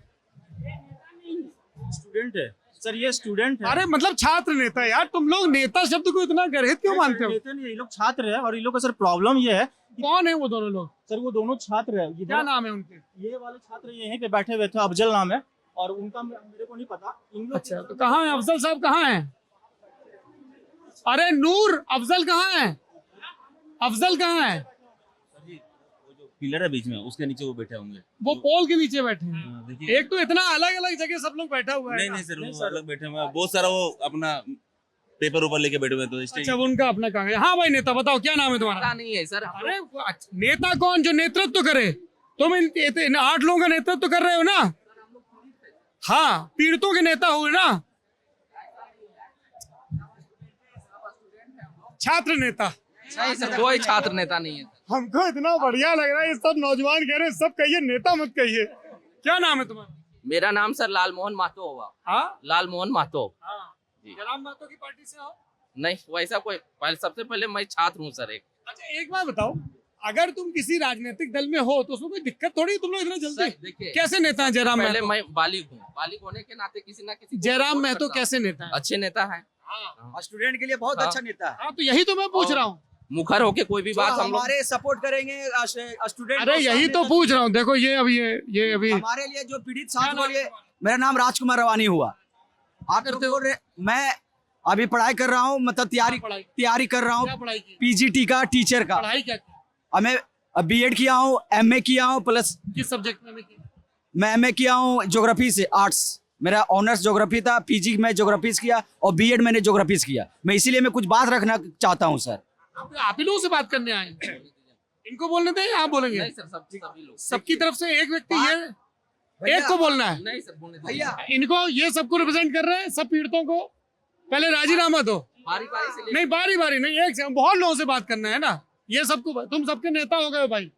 Speaker 14: स्टूडेंट है सर, ये स्टूडेंट है।
Speaker 1: अरे मतलब छात्र नेता। यार तुम लोग नेता शब्द को इतना गर्हित क्यों मानते हो?
Speaker 14: नेता नहीं, ये लोग छात्र है। और ये लोग का सर प्रॉब्लम ये है।
Speaker 1: कौन है वो दोनों लोग?
Speaker 14: सर वो दोनों छात्र है।
Speaker 1: क्या नाम है उनके?
Speaker 14: ये वाले छात्र यहीं पे बैठे हुए थे, अफजल नाम है, और उनका मेरे को नहीं पता।
Speaker 1: अच्छा, तो कहाँ है अफजल साहब? कहाँ है? अरे नूर, अफजल कहाँ है? अफजल कहाँ है?
Speaker 18: पिलर है बीच में, उसके नीचे वो बैठे होंगे।
Speaker 1: वो पोल के नीचे बैठे हैं। एक तो इतना अलग अलग जगह सब लोग बैठा हुआ है।
Speaker 18: नहीं सर, वो अलग बैठे हुए हैं। बहुत सारा वो अपना पेपर ऊपर लेके बैठे हुए हैं। तो
Speaker 1: अच्छा, उनका अपना काम है। हाँ भाई नेता, बताओ क्या नाम है तुम्हारा?
Speaker 12: नहीं है सर।
Speaker 1: अरे नेता कौन? जो नेतृत्व करे। तुम इन 8 लोगों का नेतृत्व कर रहे हो ना? हाँ, पीड़ितों के नेता हुए ना, छात्र नेता।
Speaker 12: नहीं सर, कोई छात्र नेता नहीं है।
Speaker 1: हमको इतना बढ़िया लग रहा है, ये सब नौजवान कह रहे हैं, सब कहिए नेता मत कहिए। क्या नाम है तुम्हारा?
Speaker 12: मेरा नाम सर लाल मोहन महतो हुआ।
Speaker 1: हाँ,
Speaker 12: लाल मोहन महतो।
Speaker 1: जयराम महतो की पार्टी से हो?
Speaker 12: नहीं, वैसा कोई सबसे पहले मैं छात्र हूँ सर।
Speaker 1: अच्छा, एक बात बताओ, अगर तुम किसी राजनीतिक दल में हो तो उसमें कोई दिक्कत थोड़ी, तुम लोग इतना जल्दी कैसे नेता है जयराम महतो?
Speaker 12: मैं बालिग हूँ, बालिग होने के नाते किसी ना किसी
Speaker 1: जयराम महतो कैसे नेता है?
Speaker 12: अच्छे नेता है,
Speaker 3: स्टूडेंट के लिए बहुत अच्छा नेता है।
Speaker 1: हाँ, तो यही तो मैं पूछ रहा हूँ।
Speaker 12: मुखर होके कोई भी बात हम लोग
Speaker 3: हमारे सपोर्ट करेंगे स्टूडेंट।
Speaker 1: अरे यही तो पूछ रहा हूँ। देखो ये अभी
Speaker 3: हमारे लिए जो पीड़ित छात्रों के लिए। मेरा नाम राजकुमार रवानी हुआ। आप करते हो? मैं अभी पढ़ाई कर रहा हूँ, मतलब तैयारी कर रहा हूँ PGT का, टीचर का।
Speaker 1: पढ़ाई क्या?
Speaker 3: मैं B.Ed किया हूँ, MA किया हूँ, प्लस
Speaker 1: किस सब्जेक्ट में?
Speaker 3: मैं MA किया हूँ ज्योग्राफी से, आर्ट्स। मेरा ऑनर्स ज्योग्राफी था। PG में ज्योग्राफी किया और B.Ed मैंने ज्योग्राफी किया। मैं इसीलिए मैं कुछ बात रखना चाहता हूँ सर।
Speaker 1: आप ही लोगों से बात करने आए, इनको बोलने दें, आप बोलेंगे?
Speaker 12: नहीं सर, सभी लोग
Speaker 1: सबकी तरफ से एक व्यक्ति ये एक को बोलना है।
Speaker 12: नहीं सर, बोलने
Speaker 3: भैया
Speaker 1: इनको, ये सबको रिप्रेजेंट कर रहे हैं, सब पीड़ितों को। पहले राजीनामा दो।
Speaker 12: बारी से
Speaker 1: नहीं, बारी नहीं, एक से बहुत लोगों से बात करना है ना। ये सबको, तुम सबके नेता हो गए भाई।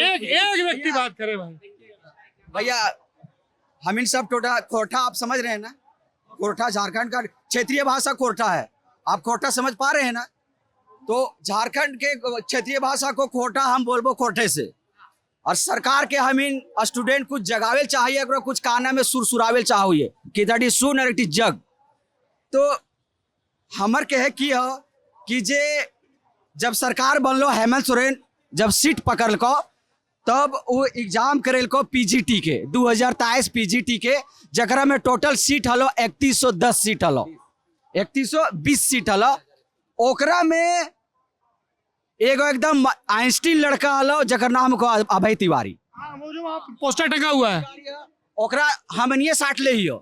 Speaker 1: एक व्यक्ति बात करे भाई।
Speaker 3: भैया हम इन सब कोरठा आप समझ रहे हैं ना? कोरठा झारखंड का क्षेत्रीय भाषा कोरठा है। आप कोरठा समझ पा रहे हैं ना? तो झारखंड के क्षेत्रीय भाषा को कोरठा हम बोलबो कोरठे से। और सरकार के हम इन स्टूडेंट कुछ जगावेल चाहिए, अगर कुछ काना में सुरसुरावेल चाहिए कि दैट इज सुन इट इज जग। तो हमर के है कि जे जब सरकार बनलो, हेमंत सोरेन जब सीट पकड़ को, तब वो एग्जाम करेल को PGT के 2023 PGT के, जकरा में total seat hello 3110 seat hello, 3120 seat hello. ओकरा में
Speaker 19: एगो एकदम आइंस्टीन लड़का हलो जकर नाम को अभय तिवारी,
Speaker 1: हाँ वो जो वहाँ पोस्टर टंगा हुआ है,
Speaker 19: ओकरा हमनिए साट ले हियो,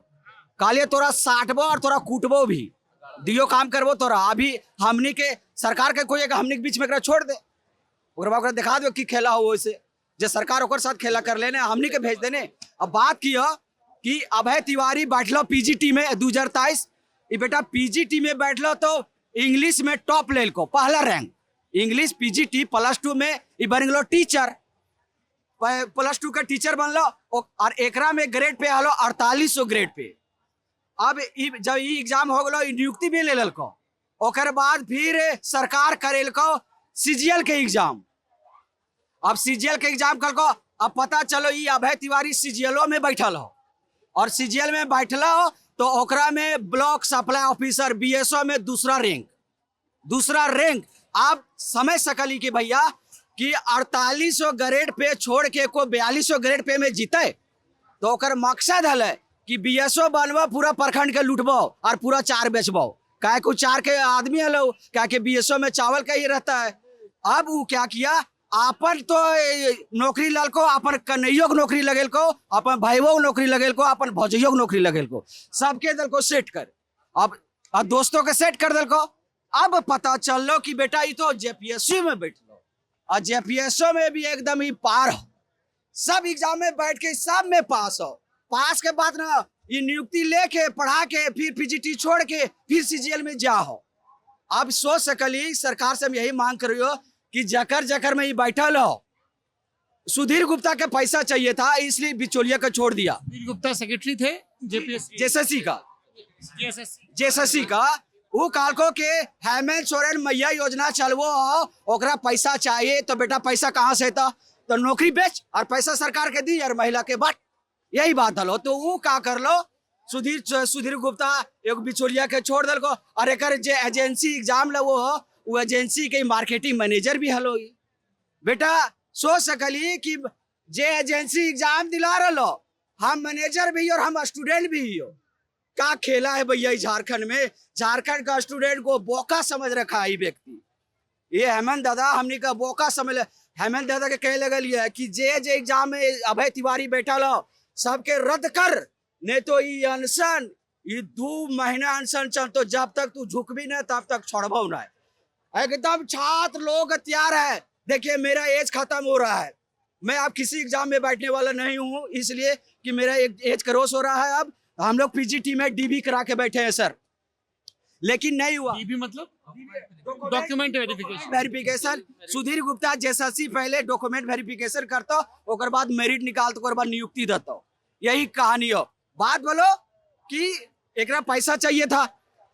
Speaker 19: काले तोरा साटबो और तोरा कूटबो भी, दियो काम करबो तोरा। अभी हमनी के सरकार के कोई एक हमनी के बीच में एकरा छोड़ दे, ओकरा बाद ओकरा दिखा दो कि खेला हो वैसे, जे सरकार ओकर साथ खेला कर लेने, हमनी के भेज देने। अब बात की कि अभय तिवारी बैठलो पीजीटी में 2023, ये बेटा पीजीटी में बैठलो तो इंग्लिश में टॉप लेल को पहला रैंक, इंग्लिश पीजीटी +2 में ये बन गलो टीचर, +2 का टीचर बनलो और एकरा में grade pay hello 4800 grade pay. अब जब ये एग्जाम हो गलो नियुक्ति भी ले ललको, ओकर बाद फिर सरकार करेलको सीजीएल के एग्जाम। अब सीजीएल के एग्जाम करको, अब पता चलो ये अभय तिवारी सीजीएलओ में बैठल हो, और सीजीएल में बैठल हो तो ओकरा में ब्लॉक सप्लाई ऑफिसर बीएसओ में दूसरा रैंक। आप समझ सकली कि भैया कि 4800 ग्रेड पे छोड़ के को 4200 ग्रेड पे में जीते, तो ओकर मकसद है कि बीएसओ बनबो, पूरा प्रखंड के लूटबो और पूरा चार बेचबो, काहे को चार के आदमी हलो, क्या के बीएसओ में चावल का ही रहता है। अब वो क्या किया, अपन तो नौकरी ललको, अपन कन्हैयो को नौकरी लगेल को, अपन भाईवो को नौकरी लगेल को, अपन भौजैयो को नौकरी लगेल को, सबके दल को सेट कर। अब दोस्तों के सेट कर दल को। अब पता चल लो कि बेटा ये तो जेपीएससी में बैठ लो, और जेपीएससी में भी एकदम ही पार हो, सब एग्जाम में बैठ के सब में पास हो। पास के बाद ना ये नियुक्ति लेके पढ़ा के फिर पीजीटी छोड़ के फिर सीजीएल में जा हो। अब सोच सकली सरकार से हम यही मांग करियो कि जकर में ये बैठल हो, सुधीर गुप्ता के पैसा चाहिए था इसलिए बिचौलिया का छोड़ दिया।
Speaker 1: सुधीर गुप्ता सेक्रेटरी थे
Speaker 19: जेएसएससी का वो काल को के हेमंत सोरेन मैया योजना चलवो, ओकरा पैसा चाहिए तो बेटा पैसा कहाँ से था, तो नौकरी बेच और पैसा सरकार के दी और महिला के बट, यही बात हलो। तो वो का कर लो, सुधीर गुप्ता एक बिचौलिया के छोड़ दल को, और एक एजेंसी एग्जाम लो वो एजेंसी के मार्केटिंग मैनेजर भी हलो। बेटा सोच सकली कि जे एजेंसी एग्जाम दिला रहो, हम मैनेजर भी और हम स्टूडेंट भी हो, का खेला है भैया झारखंड में। झारखंड का स्टूडेंट को बोका समझ रखा है व्यक्ति, ये हेमंत दादा हमने का बोका समझ। हेमंत दादा के कहे लगल है कि जे एग्जाम में अभय तिवारी बैठा लो सबके रद्द कर, नहीं तो ये अनशन, ये 2 महीना अनशन चल, तो जब तक तू झुकबी ना तब तक छोड़बो ना। एकदम छात्र लोग तैयार है। देखिए मेरा एज खत्म हो रहा है, मैं अब किसी एग्जाम में बैठने वाला नहीं हूँ, इसलिए कि मेरा एज क्रॉस हो रहा है। अब हम लोग पीजीटी में डीबी करा के बैठे हैं सर, लेकिन नहीं हुआ।
Speaker 1: डीबी मतलब document
Speaker 19: verification. Sudhir Gupta JSSC पहले डॉक्यूमेंट वेरिफिकेशन करता, ओकर बाद मेरिट निकालता, ओकर बाद नियुक्ति देता, यही कहानी हो। बात बोलो कि एकरा पैसा चाहिए था,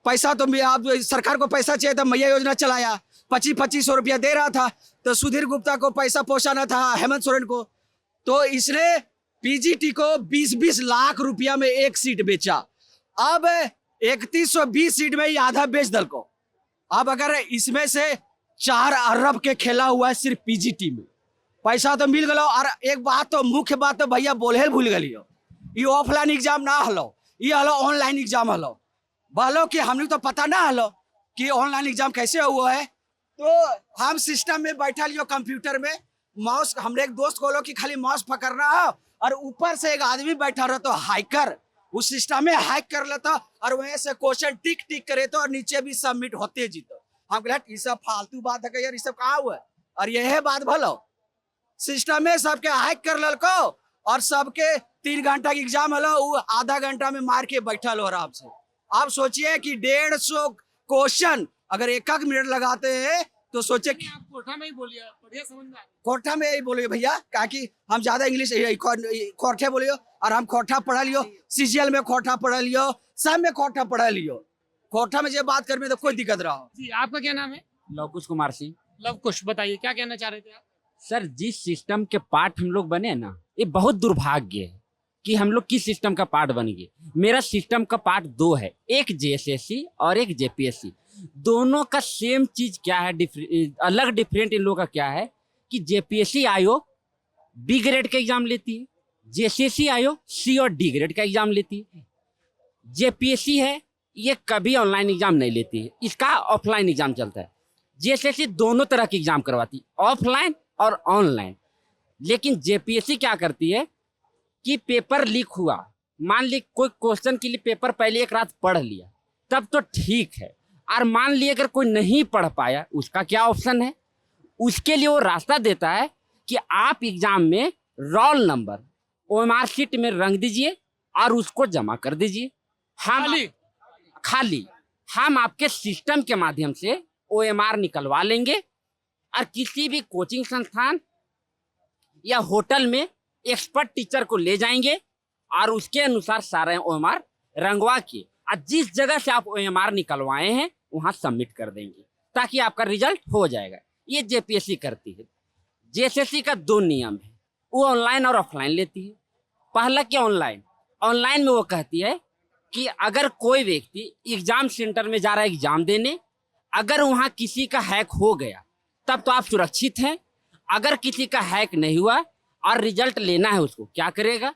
Speaker 19: पैसा तो आप सरकार को पैसा चाहिए था, मैया योजना चलाया, 2500 रुपया दे रहा था, तो सुधीर गुप्ता को पैसा पहुंचाना था हेमंत सोरेन को, तो इसने पीजीटी को 20-20 लाख रुपया में एक सीट बेचा। अब 3120 सीट में ही आधा बेच दल को। अब अगर इसमें से 4 अरब के खेला हुआ है सिर्फ पीजीटी में, पैसा तो मिल गलो। और एक बात तो मुख्य बात तो भैया बोले भूल गली हो, ये ऑफलाइन एग्जाम ना हलो, ये हलो ऑनलाइन एग्जाम हलो। बोलो कि हमने तो पता ना हलो कि ऑनलाइन एग्जाम कैसे हुआ है, तो हम सिस्टम में बैठा लियो कंप्यूटर में, माउस, हमने एक दोस्त को लो कि खाली माउस पकड़ना है, और ऊपर से एक आदमी बैठा रहा तो हाइकर उस सिस्टम में हैक कर लेता, और वहीं से क्वेश्चन टिक टिक करे तो और नीचे भी सबमिट होते जीतो। हम कहते ये सब फालतू बात है यार, ये सब कहाँ हुआ है, और यह बात भलो सिस्टम में सबके हैक कर ललको, और सबके 3 घंटा की एग्जाम हलो, वो आधा घंटा में मार के बैठा लो आराम से। आप सोचिए कि 150 क्वेश्चन अगर 1 मिनट लगाते हैं तो सोचे कि
Speaker 1: आप कोठा में ही बोलिए, बढ़िया समझ में आ गया।
Speaker 19: कोठा में ही बोलिए भैया, कि हम ज्यादा इंग्लिश कोठे बोलियो, और हम कोठा पढ़ा लियो, सीजीएल में कोठा पढ़ा लियो, सब में कोठा पढ़ा लियो। कोठा में जब बात करने तो कोई दिक्कत रहा हो।
Speaker 1: जी आपका क्या नाम है?
Speaker 20: लवकुश कुमार सिंह।
Speaker 1: लवकुश, बताइए क्या कहना चाह रहे थे आप?
Speaker 20: सर जिस सिस्टम के पार्ट हम लोग बने ना, ये बहुत दुर्भाग्य है कि हम लोग किस सिस्टम का पार्ट बन गए। मेरा सिस्टम का पार्ट 2 है, एक जेएसएससी और एक जेपीएससी। दोनों का सेम चीज क्या है, अलग डिफरेंट इन लोगों का क्या है कि जेपीएससी आयो बी ग्रेड का एग्जाम लेती है, जेएसएससी आयो सी और डी ग्रेड का एग्जाम लेती है। जेपीएससी है ये कभी ऑनलाइन एग्जाम नहीं लेती है, इसका ऑफलाइन एग्जाम चलता है। जेएसएससी दोनों तरह की एग्जाम करवाती, ऑफलाइन और ऑनलाइन। लेकिन जेपीएससी क्या करती है कि पेपर लीक हुआ, मान ली कोई क्वेश्चन के लिए पेपर पहले एक रात पढ़ लिया तब तो ठीक है, और मान ली अगर कोई नहीं पढ़ पाया, उसका क्या ऑप्शन है? उसके लिए वो रास्ता देता है कि आप एग्जाम में रोल नंबर ओएमआर शीट में रंग दीजिए और उसको जमा कर दीजिए। हम खाली हम आपके सिस्टम के माध्यम से ओएमआर निकलवा लेंगे और किसी भी कोचिंग संस्थान या होटल में एक्सपर्ट टीचर को ले जाएंगे और उसके अनुसार सारा ओएमआर रंगवा के और जिस जगह से आप ओएमआर निकलवाए हैं वहां सबमिट कर देंगे ताकि आपका रिजल्ट हो जाएगा। ये जेपीएससी करती है। जेएसएससी का 2 नियम है, वो ऑनलाइन और ऑफलाइन लेती है। पहला कि ऑनलाइन में वो कहती है कि अगर कोई व्यक्ति एग्जाम सेंटर में जा रहा है एग्जाम देने, अगर वहां किसी का हैक हो गया तब तो आप सुरक्षित हैं। अगर किसी का हैक नहीं हुआ और रिजल्ट लेना है उसको, क्या करेगा?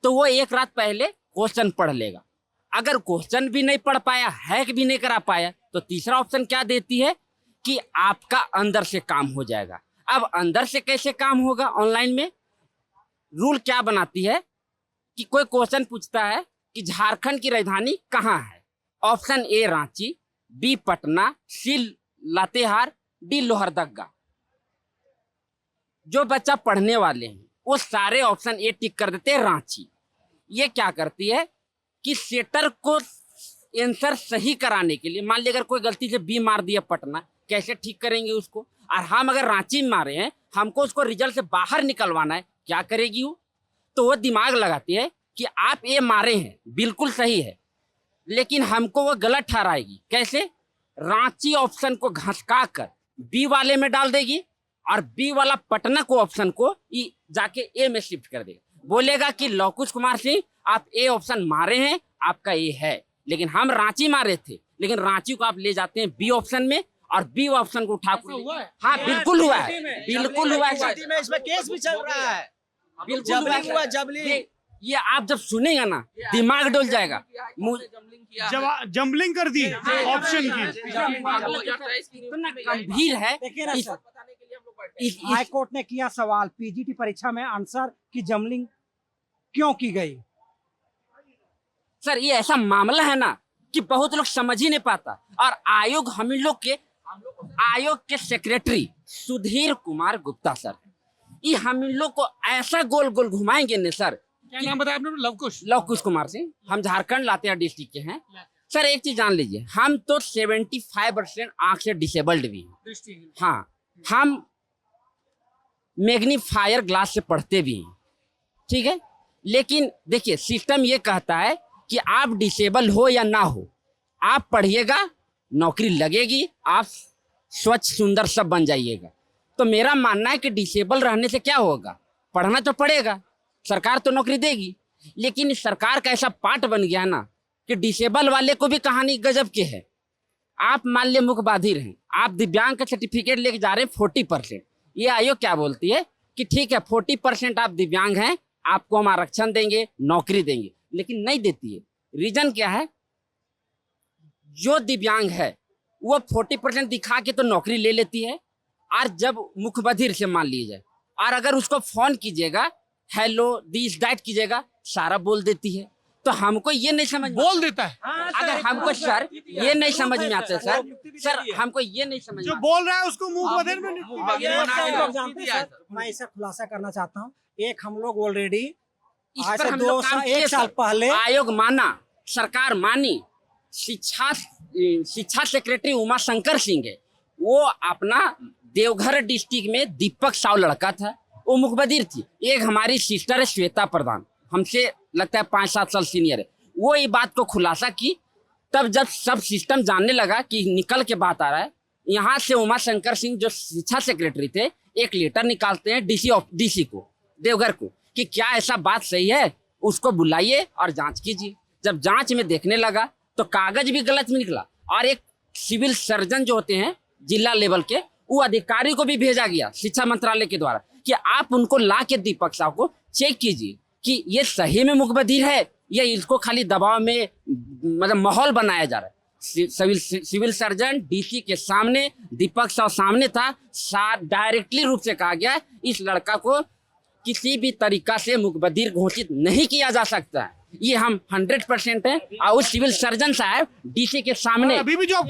Speaker 20: तो वो एक रात पहले क्वेश्चन पढ़ लेगा। अगर क्वेश्चन भी नहीं पढ़ पाया, हैक भी नहीं करा पाया, तो तीसरा ऑप्शन क्या देती है कि आपका अंदर से काम हो जाएगा। अब अंदर से कैसे काम होगा? ऑनलाइन में रूल क्या बनाती है कि कोई क्वेश्चन पूछता है कि झारखंड की राजधानी कहाँ है? Option A Ranchi, B Patna, C Latehar, D Lohardaga. जो बच्चा पढ़ने वाले हैं वो सारे ऑप्शन ए टिक कर देते हैं रांची। ये क्या करती है कि सेटर को आंसर सही कराने के लिए, मान लीजिए अगर कोई गलती से बी मार दिया पटना, कैसे ठीक करेंगे उसको? और हम अगर रांची में मारे हैं, हमको उसको रिजल्ट से बाहर निकलवाना है, क्या करेगी वो? तो वो दिमाग लगाती है कि आप ये मारे हैं बिल्कुल सही है, लेकिन हमको वो गलत ठहराएगी। कैसे? रांची ऑप्शन को घसका कर बी वाले में डाल देगी और बी वाला पटना को ऑप्शन को जाके ए में शिफ्ट कर देगा। बोलेगा कि लवकुश कुमार सिंह आप ए ऑप्शन मारे हैं, आपका ए है, लेकिन हम रांची मारे थे, लेकिन रांची को आप ले जाते हैं बी ऑप्शन में और बी ऑप्शन को उठा कर। हाँ बिल्कुल हुआ है, बिल्कुल हुआ है।
Speaker 19: इसमें केस भी चल रहा है,
Speaker 20: बिल्कुल हुआ जबली। ये आप जब सुनेगा ना दिमाग डोल जाएगा।
Speaker 1: जंबलिंग कर दी ऑप्शन की,
Speaker 20: इतना गंभीर है।
Speaker 21: हाई कोर्ट ने किया सवाल पीजीटी परीक्षा में आंसर की जंबलिंग क्यों की गई?
Speaker 20: सर ये ऐसा मामला है ना कि बहुत लोग समझ ही नहीं पाता, और आयोग के सेक्रेटरी सुधीर कुमार गुप्ता सर, ये हम लोग को ऐसा गोल गोल घुमाएंगे ने सर।
Speaker 1: क्या नाम बताया आपने?
Speaker 20: लवकुश कुमार सिंह। हम झारखंड लातेहार डिस्ट्रिक्ट के हैं। सर एक चीज जान लीजिए, हम तो 75% आंख से डिसेबल्ड भी हैं। हाँ, हम मैग्नीफायर ग्लास से पढ़ते भी हैं, ठीक है, लेकिन देखिए सिस्टम ये कहता है कि आप डिसेबल हो या ना हो, आप पढ़िएगा, नौकरी लगेगी, आप स्वच्छ सुंदर सब बन जाइएगा। तो मेरा मानना है कि डिसेबल रहने से क्या होगा? पढ़ना तो पड़ेगा, सरकार तो नौकरी देगी, लेकिन इस सरकार का ऐसा पाठ बन गया ना कि डिसेबल वाले को भी कहानी गजब के है। आप मान लिया मुख बाधिर हैं, आप दिव्यांग का सर्टिफिकेट लेके जा रहे हैं 40%, ये आयोग क्या बोलती है कि ठीक है 40% आप दिव्यांग हैं, आपको हम आरक्षण देंगे, नौकरी देंगे, लेकिन नहीं देती है। रीजन क्या है? जो दिव्यांग है वो 40% दिखा के तो नौकरी ले लेती है, और जब मुख बधिर से मान लीजिए, और अगर उसको फोन कीजिएगा, हेलो दिस दैट कीजिएगा, सारा बोल देती है। तो हमको ये नहीं समझ
Speaker 1: बोल देता है।
Speaker 20: अगर हमको सर ये नहीं समझ में आता सर हमको ये नहीं समझ,
Speaker 1: जो बोल रहा है उसको मुंह बधिर में
Speaker 21: मैं इसे खुलासा करना चाहता हूँ। एक हम लोग ऑलरेडी
Speaker 20: इस पर हम लोग काम किए,
Speaker 21: 1 साल पहले
Speaker 20: आयोग माना, सरकार मानी, शिक्षा सेक्रेटरी उमा शंकर सिंह है, वो अपना देवघर डिस्ट्रिक्ट में दीपक साव लड़का था, वो मुखबधिर थी। एक हमारी सिस्टर है श्वेता प्रधान, हमसे लगता है 5-7 साल सीनियर है, वो ये बात को खुलासा की। तब जब सब सिस्टम जानने लगा कि निकल के बात आ रहा है, यहाँ से उमा शंकर सिंह जो शिक्षा सेक्रेटरी थे एक लेटर निकालते हैं डीसी को, देवघर को, कि क्या ऐसा बात सही है, उसको बुलाइए और जांच कीजिए। जब जांच में देखने लगा तो कागज भी गलत में निकला, और एक सिविल सर्जन जो होते हैं जिला लेवल के, वो अधिकारी को भी भेजा गया शिक्षा मंत्रालय के द्वारा कि आप उनको ला के दीपक साहब को चेक कीजिए कि ये सही में मुखबधिर है या इसको खाली दबाव में मतलब माहौल बनाया जा रहा है। सिविल सर्जन डीसी के सामने, दीपक साहब सामने था, डायरेक्टली रूप से कहा गया इस लड़का को किसी भी तरीका से मुकबदीर घोषित नहीं किया जा सकता है। ये हम 100% है। और उस सिविल सर्जन साहब डीसी के सामने
Speaker 1: अभी भी जॉब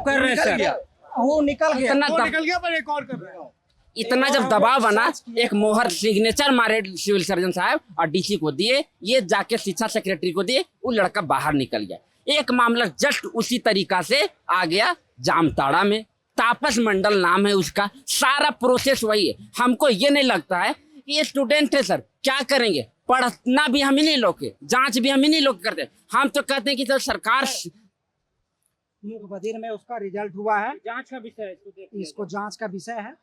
Speaker 20: कर रहे हैं सर।
Speaker 21: वो निकल गया,
Speaker 1: निकल गया पर एक और कर रहे हैं।
Speaker 20: इतना जब दबाव बना, एक मोहर सिग्नेचर मारे सिविल सर्जन साहब और डीसी को दिए, ये जाके शिक्षा सेक्रेटरी को दिए, वो लड़का बाहर निकल गया। एक मामला जस्ट उसी तरीका से आ गया जामताड़ा में, तापस मंडल नाम है उसका, सारा प्रोसेस वही है। हमको ये नहीं लगता है कि ये स्टूडेंट है सर, क्या करेंगे, पढ़ना भी हम ही नहीं लोग के, जांच भी हम ही नहीं लोग करते। हम तो कहते हैं कि सर सरकार
Speaker 21: मुकबदीर में उसका रिजल्ट हुआ है,
Speaker 17: जांच का विषय है,
Speaker 21: इसको जांच का विषय है।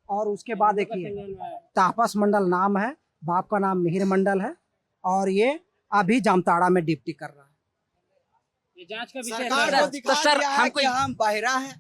Speaker 21: और उसके बाद देखिए तापस मंडल नाम है, बाप का नाम मिहिर मंडल है, और ये अभी जामताड़ा में ड्यूटी कर रहा है।
Speaker 17: ये जांच का विषय
Speaker 19: सरकार को दिखा दिया है कि हम बहरा है,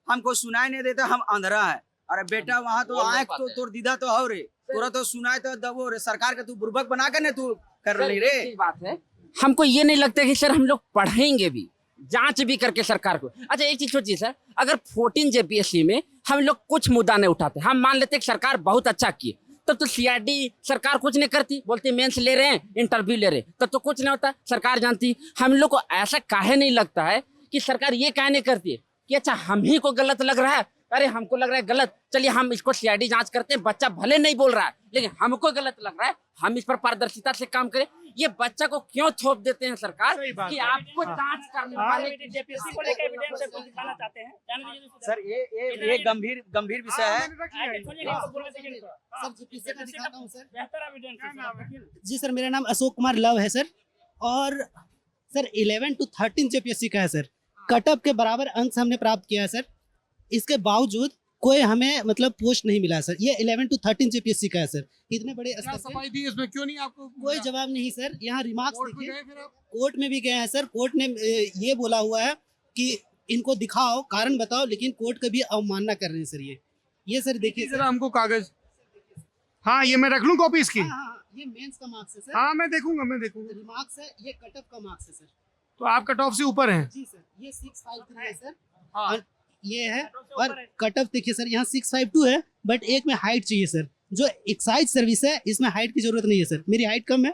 Speaker 19: हमको सुनाई नहीं देता, हम अंधरा है। अरे बेटा वहाँ तो आँख तो तोर दीदा तो हो रे, तोरा तो सुनाई तो दबो रे, सरकार के तू बुर्बक बना कर तू कर रही रे।
Speaker 20: बात है, हमको ये नहीं लगता कि सर हम लोग पढ़ेंगे भी, जांच भी करके सरकार को। अच्छा एक चीज सोचिए सर, अगर 14 जेपीएससी में हम लोग कुछ मुद्दा नहीं उठाते, हम मान लेते कि सरकार बहुत अच्छा की, तब तो सीआरडी सरकार कुछ नहीं करती, बोलती मेंस ले रहे हैं, इंटरव्यू ले रहे हैं, तब तो कुछ नहीं होता, सरकार जानती। हम लोग को ऐसा काहे नहीं लगता है कि सरकार ये काहे नहीं करती है कि अच्छा हम ही को गलत लग रहा है, अरे हमको लग रहा है गलत, चलिए हम इसको सीआईडी जांच करते हैं, बच्चा भले नहीं बोल रहा है लेकिन हमको गलत लग रहा है, हम इस पर पारदर्शिता से काम करें। ये बच्चा को क्यों थोप देते हैं सरकार कि आपको जांच करने वाले
Speaker 17: जेपीएससी को लेकर एविडेंस कुछ दिखाना चाहते हैं, जाने दीजिए
Speaker 19: सर ये गंभीर विषय है।
Speaker 17: बेहतर एविडेंस।
Speaker 5: जी सर, मेरा नाम अशोक कुमार लव है सर, और सर 11 to 13 जेपीएससी का है सर, कटअप के बराबर अंक हमने प्राप्त किया है सर, इसके बावजूद कोई हमें मतलब पोस्ट नहीं मिला सर। ये 11 to 13 जेपीएससी का है सर, इतने बड़े स्तर
Speaker 1: सफाई दी इसमें, क्यों नहीं आपको
Speaker 5: कोई जवाब नहीं सर। यहाँ रिमार्क्स देखिए, कोर्ट में भी गए हैं सर, कोर्ट ने ये बोला हुआ है कि इनको दिखाओ, कारण बताओ, लेकिन कोर्ट का भी अवमानना कर रहे हैं सर। ये सर देखिए
Speaker 1: जरा हमको कागज, हाँ ये मैं रख लूँ कॉपी इसकी।
Speaker 5: ये मेंस का मार्क्स है सर।
Speaker 1: हाँ मैं देखूंगा
Speaker 5: रिमार्क्स है, ये कटअप का मार्क्स है सर।
Speaker 1: तो आप कट ऑफ से ऊपर हैं?
Speaker 5: जी सर, ये 653 है सर, और ये है, और कटअप देखिए सर यहाँ 652 है, बट एक में हाइट चाहिए सर। जो एक्साइज सर्विस है इसमें हाइट की जरूरत नहीं है सर, मेरी हाइट कम है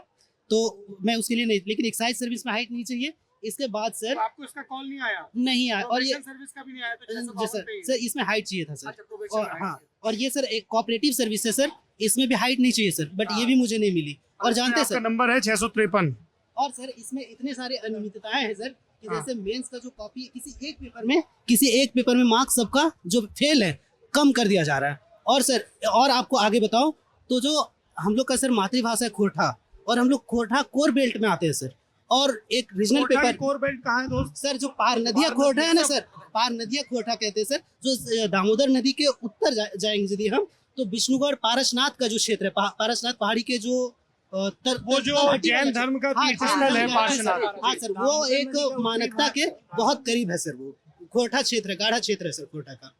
Speaker 5: तो मैं उसके लिए नहीं, लेकिन एक्साइज सर्विस में हाइट नहीं चाहिए। इसके बाद सर
Speaker 1: तो आपको इसका कॉल नहीं आया?
Speaker 5: नहीं आया, और ये
Speaker 1: सर्विस का भी नहीं आया
Speaker 5: जी सर इसमें हाइट चाहिए था सर। और हाँ, और ये सर एक कोऑपरेटिव सर्विस है सर, इसमें भी हाइट नहीं चाहिए सर, बट ये भी मुझे नहीं मिली। और जानते हैं सर
Speaker 1: नंबर है 653।
Speaker 5: और सर इसमें इतने सारे अनियमितताएं हैं सर कि जैसे मेंस का जो कॉपी किसी एक पेपर में मार्क्स सबका जो फेल है कम कर दिया जा रहा है। और सर और आपको आगे बताओ तो जो हम लोग का सर मातृभाषा है खोरठा, और हम लोग खोरठा कोर बेल्ट में आते हैं सर, और एक रीजनल पेपर
Speaker 1: कोर बेल्ट कहाँ है दोस्त?
Speaker 5: सर जो पार नदिया खोरठा है ना सर, पार नदिया खोरठा कहते हैं सर, जो दामोदर नदी के उत्तर जाएंगे यदि हम, तो विष्णुगढ़ पारसनाथ का जो क्षेत्र है, पारसनाथ पहाड़ी के जो
Speaker 1: वो जो जैन धर्म का तीर्थस्थल है पार्श्वनाथ,
Speaker 5: हाँ सर, वो एक मानकता के बहुत करीब है सर, वो खोरठा क्षेत्र, गाढ़ा क्षेत्र है सर खोरठा का।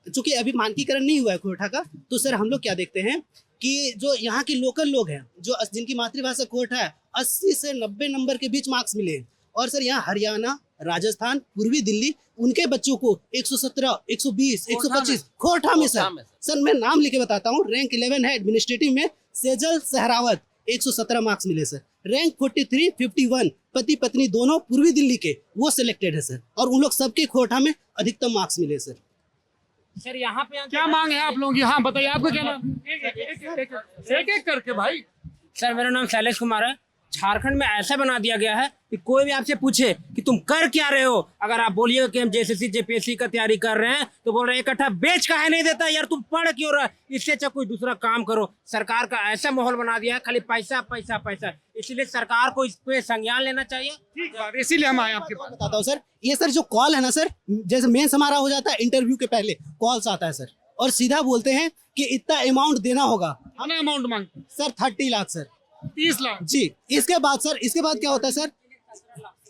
Speaker 5: चूंकि अभी मानकीकरण नहीं हुआ है खोरठा का, तो सर हम लोग क्या देखते हैं कि जो यहाँ के लोकल लोग हैं, जो जिनकी मातृभाषा खोरठा है, 80 से 90 नंबर के बीच मार्क्स मिले। और सर यहाँ हरियाणा, राजस्थान, पूर्वी दिल्ली, उनके बच्चों को 117, 120, 125 खोरठा में सर मैं नाम लिखे बताता हूँ। रैंक 11 है एडमिनिस्ट्रेटिव में, सेजल सहरावत 117 मार्क्स मिले सर। रैंक 43, 51 पति पत्नी दोनों पूर्वी दिल्ली के, वो सिलेक्टेड है सर, और उन लोग सबके खोरठा में अधिकतम मार्क्स मिले सर।
Speaker 17: सर यहाँ पे
Speaker 1: क्या मांग है आप लोगों की? हाँ बताइए, आपका क्या नाम? एक करके भाई।
Speaker 17: सर मेरा नाम शैलेश कुमार है। झारखंड में ऐसा बना दिया गया है कि कोई भी आपसे पूछे कि तुम कर क्या रहे हो, अगर आप बोलिए कि हम जेएसएससी जेपीएससी का तैयारी कर रहे हैं, तो बोल रहे हैं इकट्ठा बेच काहे नहीं देता यार, तुम पढ़ क्यों रहा, इससे अच्छा कोई दूसरा काम करो। सरकार का ऐसा माहौल बना दिया है, खाली पैसा पैसा पैसा, इसलिए सरकार को इस पे संज्ञान लेना चाहिए।
Speaker 1: ठीक बात, इसीलिए हम आए आपके पास।
Speaker 5: बताता हूँ सर, ये सर जो कॉल है ना सर, जैसे मेंस हमारा हो जाता है, इंटरव्यू के पहले कॉल्स आता है सर, और सीधा बोलते हैं कि इतना अमाउंट देना होगा।
Speaker 1: कितना अमाउंट मांगते
Speaker 5: सर? 30 लाख सर।
Speaker 1: 30 लाख
Speaker 5: जी। इसके बाद सर, इसके बाद क्या होता है सर,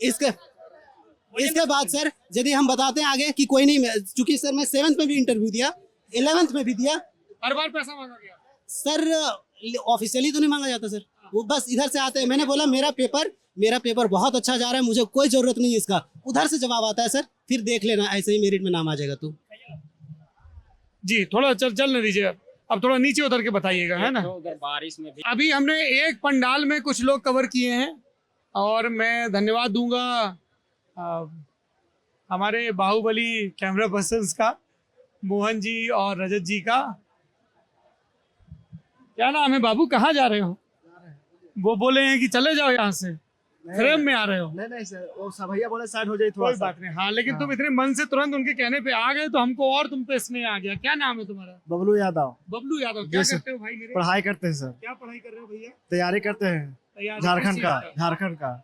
Speaker 5: इसके बाद सर यदि हम बताते हैं आगे कि कोई नहीं, चूंकि सर मैं 7th में भी इंटरव्यू दिया, 11th में भी दिया,
Speaker 1: हर बार पैसा मांगा गया
Speaker 5: सर ऑफिशियली तो नहीं मांगा जाता सर, वो बस इधर से आते हैं। मैंने बोला मेरा पेपर बहुत अच्छा जा रहा है, मुझे कोई जरूरत नहीं है इसका। उधर से जवाब आता है सर फिर देख लेना, ऐसे ही मेरिट में नाम आ जाएगा। तो
Speaker 1: जी थोड़ा चलने दीजिए, अब थोड़ा नीचे उतर के बताइएगा, है ना।
Speaker 17: उधर बारिश में भी
Speaker 1: अभी हमने एक पंडाल में कुछ लोग कवर किए हैं और मैं धन्यवाद दूंगा हमारे बाहुबली कैमरा पर्सन्स का, मोहन जी और रजत जी का। क्या नाम है बाबू, कहाँ जा रहे हो? वो बोले हैं कि चले जाओ यहाँ से, फ्रेम में आ रहे हो।
Speaker 2: नहीं सर, वो सब भैया बोले साइड हो जाए थोड़ा
Speaker 1: कोई बात नहीं। हाँ लेकिन तुम इतने मन से तुरंत उनके कहने पे आ गए तो हमको और तुम पे स्नेह आ गया। क्या नाम है तुम्हारा?
Speaker 2: बबलू यादव।
Speaker 1: बबलू यादव, क्या करते हो भाई मेरे?
Speaker 2: पढ़ाई करते हैं सर।
Speaker 1: क्या पढ़ाई कर रहे हो भैया?
Speaker 2: तैयारी करते हैं झारखंड का।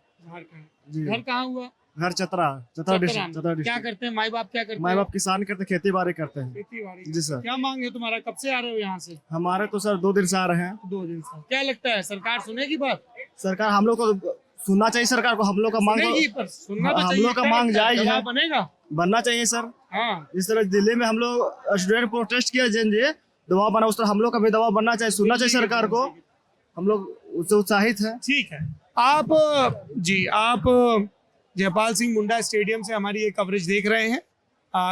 Speaker 2: जी।
Speaker 1: घर कहाँ हुआ?
Speaker 2: घर चतरा डिस्ट्रिक्ट।
Speaker 1: क्या करते हैं माई बाप? क्या करते हैं?
Speaker 2: माई बाप किसान करते, खेती बाड़ी करते हैं।
Speaker 1: खेती बाड़ी।
Speaker 2: जी सर।
Speaker 1: क्या मांग है तुम्हारा, कब से आ रहे हो यहाँ से?
Speaker 2: हमारे तो सर 2 दिन से आ रहे हैं।
Speaker 1: 2 दिन से। क्या लगता है सरकार सुनेगी बात?
Speaker 2: सरकार हम लोग को सुनना चाहिए, सरकार को हम लोग का मांग
Speaker 1: सुनना तो
Speaker 2: हम
Speaker 1: चाहिए।
Speaker 2: लोग का मांग जायज है,
Speaker 1: बनेगा,
Speaker 2: बनना चाहिए सर।
Speaker 1: हाँ
Speaker 2: जिस तरह दिल्ली में हम लोग स्टूडेंट प्रोटेस्ट किया दबाव बना, उस तरह हम लोग का भी दबाव बनना चाहिए, सुनना चाहिए सरकार को। हम लोग उससे उत्साहित है।
Speaker 1: ठीक है। आप जयपाल सिंह मुंडा स्टेडियम से हमारी ये कवरेज देख रहे हैं।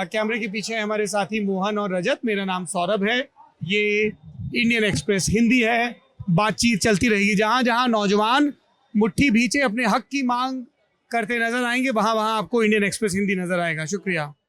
Speaker 1: कैमरे के पीछे हमारे साथी मोहन और रजत, मेरा नाम सौरभ है। ये इंडियन एक्सप्रेस हिंदी है। बातचीत चलती रहेगी। जहाँ जहाँ नौजवान मुट्ठी भींचे अपने हक की मांग करते नजर आएंगे, वहाँ वहाँ आपको इंडियन एक्सप्रेस हिंदी नजर आएगा। शुक्रिया।